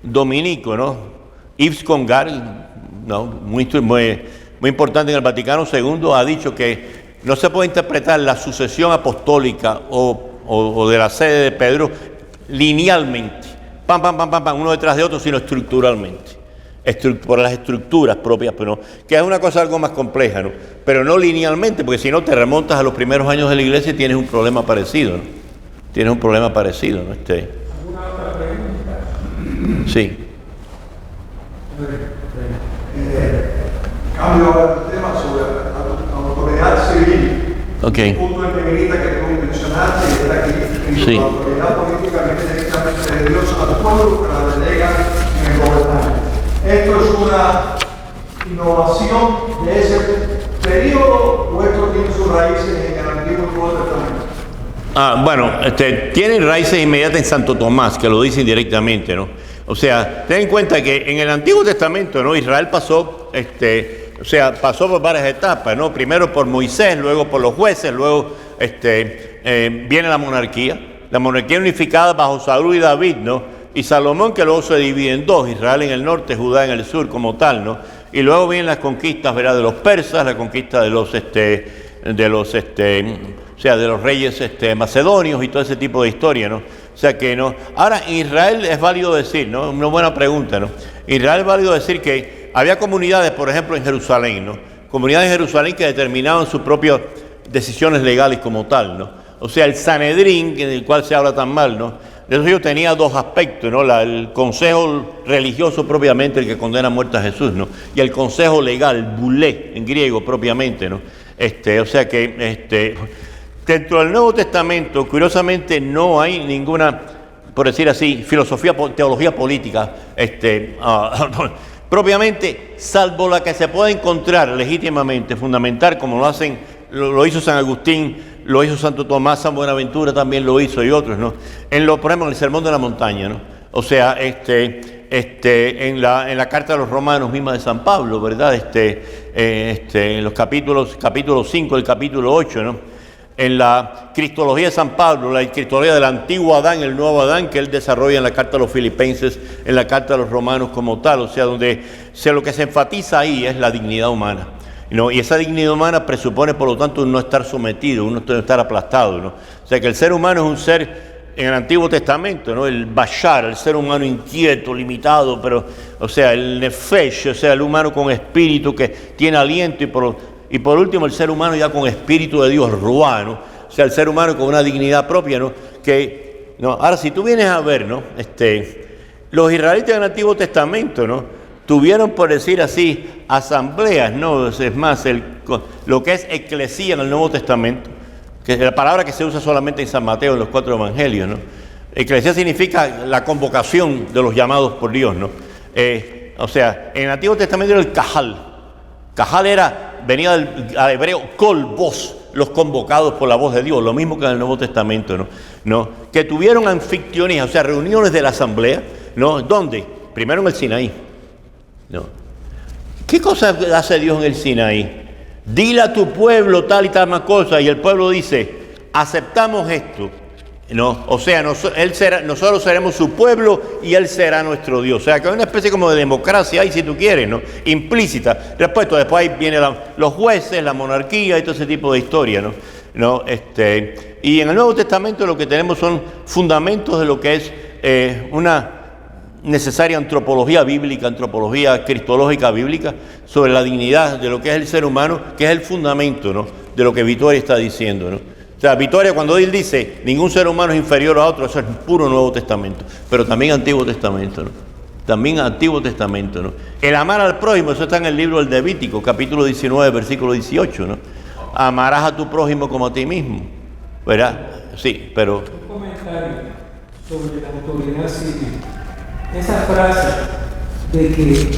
dominico, ¿no? Yves Congar, ¿no? Muy importante en el Vaticano II, ha dicho que no se puede interpretar la sucesión apostólica o de la sede de Pedro linealmente, uno detrás de otro, sino estructuralmente, por las estructuras propias, pero que es una cosa algo más compleja, ¿no? Pero no linealmente, porque si no te remontas a los primeros años de la iglesia y tienes un problema parecido, ¿no? ¿Alguna otra pregunta? Sí. Cambio ahora el tema sobre la autoridad civil. Ok. El punto de negrita que tú mencionaste era que sí. la autoridad política viene directamente de Dios al pueblo que la delega en el gobernante. ¿Esto es una innovación de ese periodo o esto tiene sus raíces en el Antiguo y Nuevo Testamento? Bueno, tienen raíces inmediatas en Santo Tomás, que lo dicen directamente, ¿no? O sea, ten en cuenta que en el Antiguo Testamento, ¿no? Israel pasó, pasó por varias etapas, ¿no? Primero por Moisés, luego por los jueces, luego viene la monarquía unificada bajo Saúl y David, ¿no? Y Salomón, que luego se divide en dos, Israel en el norte, Judá en el sur como tal, ¿no? Y luego vienen las conquistas, ¿verdad? De los persas, la conquista de los reyes macedonios y todo ese tipo de historia, ¿no? O sea que no. Ahora, en Israel es válido decir, ¿no? Una buena pregunta, ¿no? Israel es válido decir que había comunidades, por ejemplo, en Jerusalén, ¿no? Comunidades en Jerusalén que determinaban sus propias decisiones legales como tal, ¿no? O sea, el Sanedrín, del cual se habla tan mal, ¿no? De eso yo tenía dos aspectos, ¿no? El consejo religioso propiamente, el que condena a muerte a Jesús, ¿no? Y el consejo legal, bulé, en griego propiamente, ¿no? O sea que, dentro del Nuevo Testamento, curiosamente, no hay ninguna, por decir así, teología política, propiamente, salvo la que se puede encontrar legítimamente, fundamental, como lo hizo San Agustín, lo hizo Santo Tomás, San Buenaventura también lo hizo y otros, ¿no? Por ejemplo, en el Sermón de la Montaña, ¿no? O sea, en la Carta de los Romanos misma de San Pablo, ¿verdad? En los capítulo 5 del capítulo 8, ¿no? En la Cristología de San Pablo, la Cristología del antiguo Adán, el nuevo Adán, que él desarrolla en la Carta a los Filipenses, en la Carta a los Romanos como tal, o sea, lo que se enfatiza ahí es la dignidad humana, ¿no? Y esa dignidad humana presupone, por lo tanto, no estar sometido, no estar aplastado, ¿no? O sea, que el ser humano es un ser, en el Antiguo Testamento, ¿no? El bashar, el ser humano inquieto, limitado, pero, o sea, el nefesh, o sea, el humano con espíritu que tiene aliento y por último, el ser humano ya con espíritu de Dios, ruá, ¿no? O sea, el ser humano con una dignidad propia, ¿no? ¿no? Ahora, si tú vienes a ver, ¿no? Los israelitas del Antiguo Testamento, ¿no? Tuvieron, por decir así, asambleas, ¿no? Es más, lo que es eclesía en el Nuevo Testamento, que es la palabra que se usa solamente en San Mateo, en los 4 evangelios, ¿no? Eclesía significa la convocación de los llamados por Dios, ¿no? O sea, en el Antiguo Testamento era el cajal. Cajal venía al hebreo kol, voz, los convocados por la voz de Dios, lo mismo que en el Nuevo Testamento, ¿no? Que tuvieron anfictionías, o sea, reuniones de la asamblea, ¿no? ¿Dónde? Primero en el Sinaí, ¿no? ¿Qué cosa hace Dios en el Sinaí? Dile a tu pueblo tal y tal más cosa, y el pueblo dice, aceptamos esto, ¿no? O sea, nosotros seremos su pueblo y él será nuestro Dios. O sea, que hay una especie como de democracia ahí, si tú quieres, ¿no? Implícita. Después ahí vienen los jueces, la monarquía y todo ese tipo de historia, ¿no? Y en el Nuevo Testamento lo que tenemos son fundamentos de lo que es una necesaria antropología bíblica, antropología cristológica bíblica, sobre la dignidad de lo que es el ser humano, que es el fundamento, ¿no? De lo que Vittoria está diciendo, ¿no? O sea, Vittoria, cuando él dice ningún ser humano es inferior a otro, eso es puro Nuevo Testamento, pero también Antiguo Testamento, ¿no? También Antiguo Testamento, ¿no? El amar al prójimo, eso está en el libro del Levítico, capítulo 19, versículo 18, ¿no? Amarás a tu prójimo como a ti mismo, ¿verdad? Sí, pero... Un comentario sobre la autoridad civil. Esa frase de que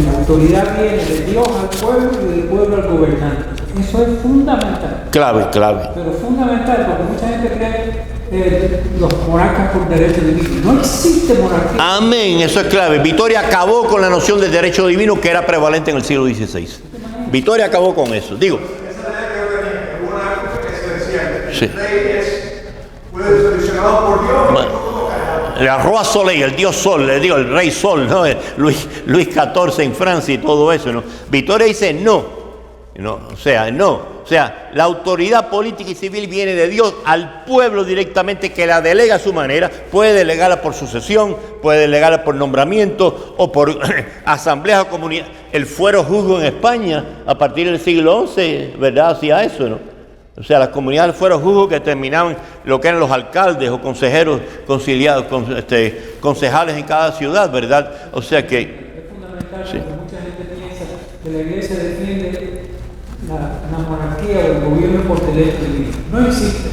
la autoridad viene de Dios al pueblo y del pueblo al gobernante. Eso es fundamental. Clave. Pero fundamental, porque mucha gente cree los monarcas por derecho divino. No existe monarquía. Amén, eso es clave. Vittoria acabó con la noción del derecho divino que era prevalente en el siglo XVI. Vittoria acabó con eso. Digo. Esa idea que yo tenía, en una época que se decía que Sí. el rey fue seleccionado por Dios. Bueno. La Roi Soleil, el dios Sol, el rey Sol, ¿no? Luis XIV en Francia y todo eso, ¿no? Vittoria dice no. O sea, la autoridad política y civil viene de Dios al pueblo directamente, que la delega a su manera. Puede delegarla por sucesión, puede delegarla por nombramiento o por asambleas o comunidad. El fuero juzgo en España, a partir del siglo XI, ¿verdad? Hacía eso, ¿no? O sea, las comunidades fueron juzgos que determinaban lo que eran los alcaldes o consejeros conciliados, concejales en cada ciudad, ¿verdad? O sea que... Es fundamental, Sí. porque mucha gente piensa que la iglesia defiende la monarquía o el gobierno por derecho divino. No existe.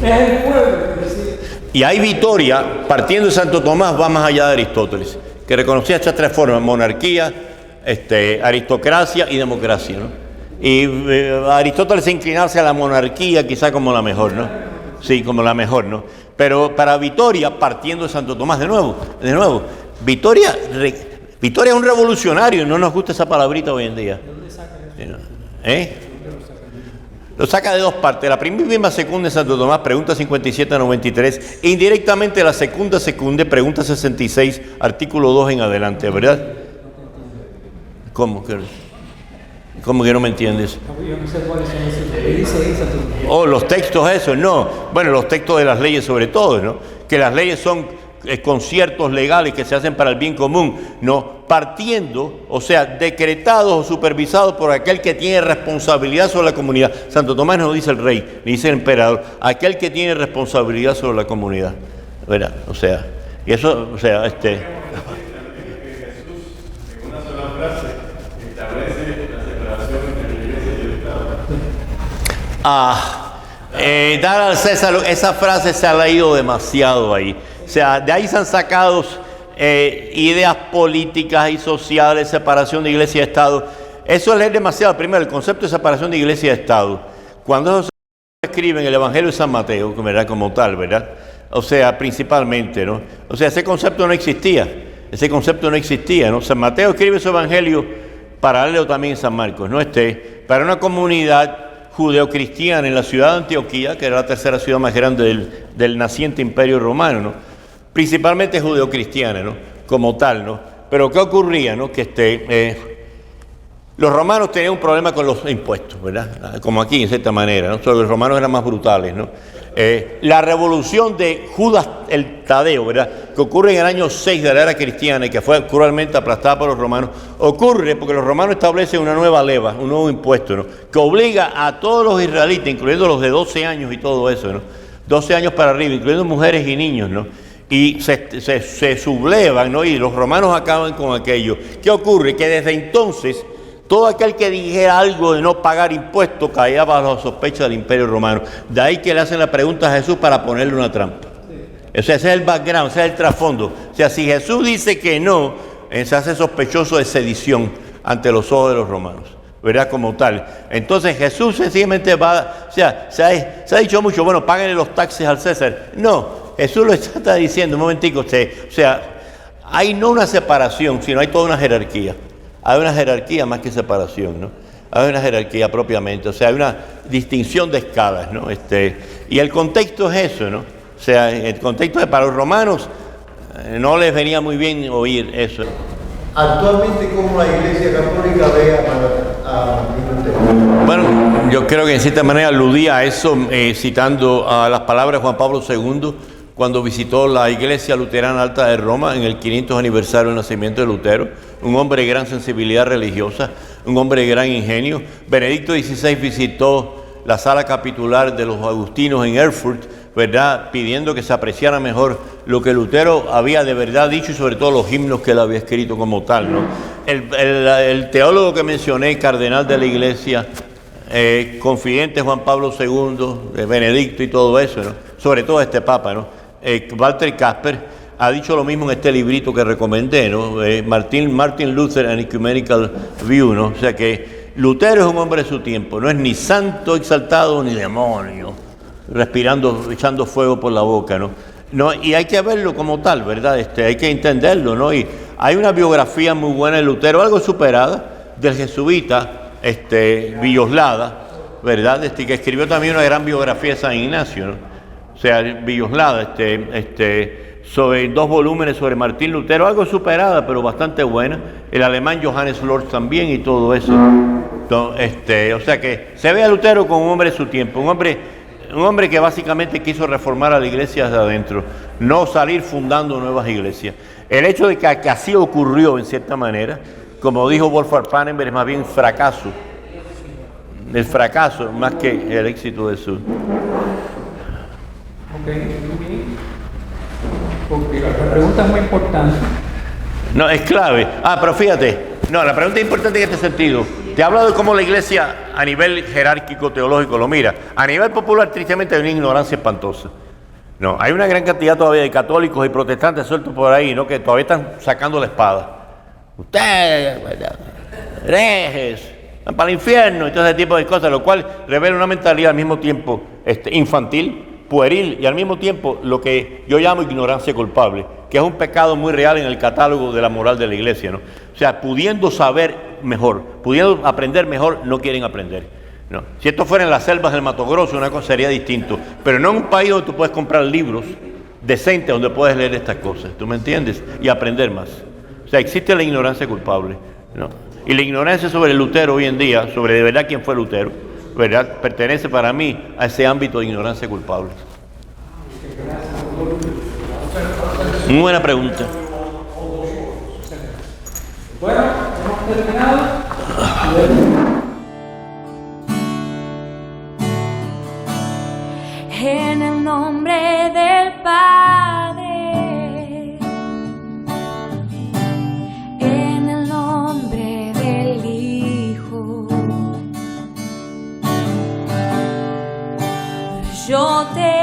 Es el pueblo que decide. Y hay Vittoria, partiendo de Santo Tomás, va más allá de Aristóteles, que reconocía estas tres formas: monarquía, aristocracia y democracia, ¿no? Y Aristóteles se inclinaba hacia la monarquía quizá como la mejor, ¿no? Sí, como la mejor, ¿no? Pero para Vitoria, partiendo de Santo Tomás, de nuevo, Vitoria es un revolucionario, y no nos gusta esa palabrita hoy en día. Lo saca de dos partes. La primera secunda de Santo Tomás, pregunta 57 a 93, e indirectamente la segunda, pregunta 66, artículo 2 en adelante, ¿verdad? ¿Cómo que no me entiendes? Yo no sé cuáles son esos que dice Santo Tomás. Oh, los textos esos, no. Bueno, los textos de las leyes sobre todo, ¿no? Que las leyes son conciertos legales que se hacen para el bien común, no partiendo, o sea, decretados o supervisados por aquel que tiene responsabilidad sobre la comunidad. Santo Tomás no dice el rey, ni dice el emperador, aquel que tiene responsabilidad sobre la comunidad, ¿verdad? O sea, y eso, o sea, Jesús, en una sola frase, establece la separación entre la iglesia y el Estado. Dar al César, esa frase se ha leído demasiado ahí. O sea, de ahí se han sacado ideas políticas y sociales, separación de iglesia y Estado. Eso es leer demasiado. Primero, el concepto de separación de iglesia y Estado. Cuando eso se escribe en el Evangelio de San Mateo, ¿verdad? Como tal, ¿verdad? O sea, principalmente, ¿no? O sea, ese concepto no existía. ¿no? San Mateo escribe su Evangelio, paralelo también en San Marcos, ¿no? Para una comunidad judeocristiana en la ciudad de Antioquía, que era la tercera ciudad más grande del naciente imperio romano, ¿no? Principalmente judeocristiana, ¿no? Como tal, ¿no? Pero ¿qué ocurría, no? Que los romanos tenían un problema con los impuestos, ¿verdad? Como aquí, en cierta manera, ¿no? Solo los romanos eran más brutales, ¿no? La revolución de Judas el Tadeo, ¿verdad? Que ocurre en el año 6 de la era cristiana y que fue cruelmente aplastada por los romanos, ocurre porque los romanos establecen una nueva leva, un nuevo impuesto, ¿no? Que obliga a todos los israelitas, incluyendo los de 12 años y todo eso, ¿no? 12 años para arriba, incluyendo mujeres y niños, ¿no? Y se sublevan, ¿no? Y los romanos acaban con aquello. ¿Qué ocurre? Que desde entonces todo aquel que dijera algo de no pagar impuestos caía bajo la sospecha del imperio romano. De ahí que le hacen la pregunta a Jesús para ponerle una trampa. O sea, ese es el background, ese es el trasfondo. O sea, si Jesús dice que no, se hace sospechoso de sedición ante los ojos de los romanos, ¿verdad? Como tal. Entonces Jesús sencillamente va, o sea, se ha dicho mucho, bueno, páguenle los taxes al César. No, Jesús lo está diciendo, un momentico, o sea, hay no una separación, sino hay toda una jerarquía. Hay una jerarquía más que separación, ¿no? Hay una jerarquía propiamente, o sea, hay una distinción de escalas, ¿no? Y el contexto es eso, ¿no? O sea, el contexto es para los romanos no les venía muy bien oír eso. Actualmente, ¿cómo la Iglesia Católica ve a Martín Lutero? Bueno, yo creo que en cierta manera aludía a eso citando a las palabras de Juan Pablo II cuando visitó la Iglesia Luterana Alta de Roma en el 500 aniversario del nacimiento de Lutero, un hombre de gran sensibilidad religiosa, un hombre de gran ingenio. Benedicto XVI visitó la sala capitular de los agustinos en Erfurt, ¿verdad? Pidiendo que se apreciara mejor lo que Lutero había de verdad dicho y sobre todo los himnos que él había escrito como tal, ¿no? El teólogo que mencioné, cardenal de la Iglesia, confidente Juan Pablo II, Benedicto y todo eso, ¿no? Sobre todo este Papa, ¿no? Walter Kasper ha dicho lo mismo en este librito que recomendé, ¿no? Martin Luther and Ecumenical View, ¿no? O sea que Lutero es un hombre de su tiempo, no es ni santo exaltado ni demonio, respirando, echando fuego por la boca, ¿no? Y hay que verlo como tal, ¿verdad? Hay que entenderlo, ¿no? Y hay una biografía muy buena de Lutero, algo superada, del jesuita Villoslada, ¿verdad? Que escribió también una gran biografía de San Ignacio, ¿no? O sea, Villoslada, sobre 2 volúmenes sobre Martín Lutero, algo superada, pero bastante buena. El alemán Johannes Lorz también y todo eso. O sea que se ve a Lutero como un hombre de su tiempo, un hombre que básicamente quiso reformar a la iglesia desde adentro, no salir fundando nuevas iglesias. El hecho de que así ocurrió en cierta manera, como dijo Wolfgang Pannenberg, es más bien fracaso. El fracaso más que el éxito de su. Ok, muy bien. Porque la pregunta es muy importante. No, es clave. Pero fíjate, la pregunta es importante en este sentido. Te hablo de cómo la iglesia a nivel jerárquico teológico lo mira. A nivel popular, tristemente, hay una ignorancia espantosa. No, hay una gran cantidad todavía de católicos y protestantes sueltos por ahí, ¿no? Que todavía están sacando la espada. Ustedes, herejes, van para el infierno y todo ese tipo de cosas, lo cual revela una mentalidad al mismo tiempo infantil, pueril y al mismo tiempo lo que yo llamo ignorancia culpable, que es un pecado muy real en el catálogo de la moral de la iglesia, ¿no? O sea, pudiendo saber mejor, pudiendo aprender mejor, no quieren aprender. No. Si esto fuera en las selvas del Mato Grosso, una cosa sería distinto, pero no en un país donde tú puedes comprar libros decentes donde puedes leer estas cosas, ¿tú me entiendes? Y aprender más. O sea, existe la ignorancia culpable, ¿no? Y la ignorancia sobre Lutero hoy en día, sobre de verdad quién fue Lutero, ¿verdad? Pertenece para mí a ese ámbito de ignorancia culpable. Muy buena pregunta. Bueno, hemos terminado. En el nombre del Padre, en el nombre del Hijo, yo te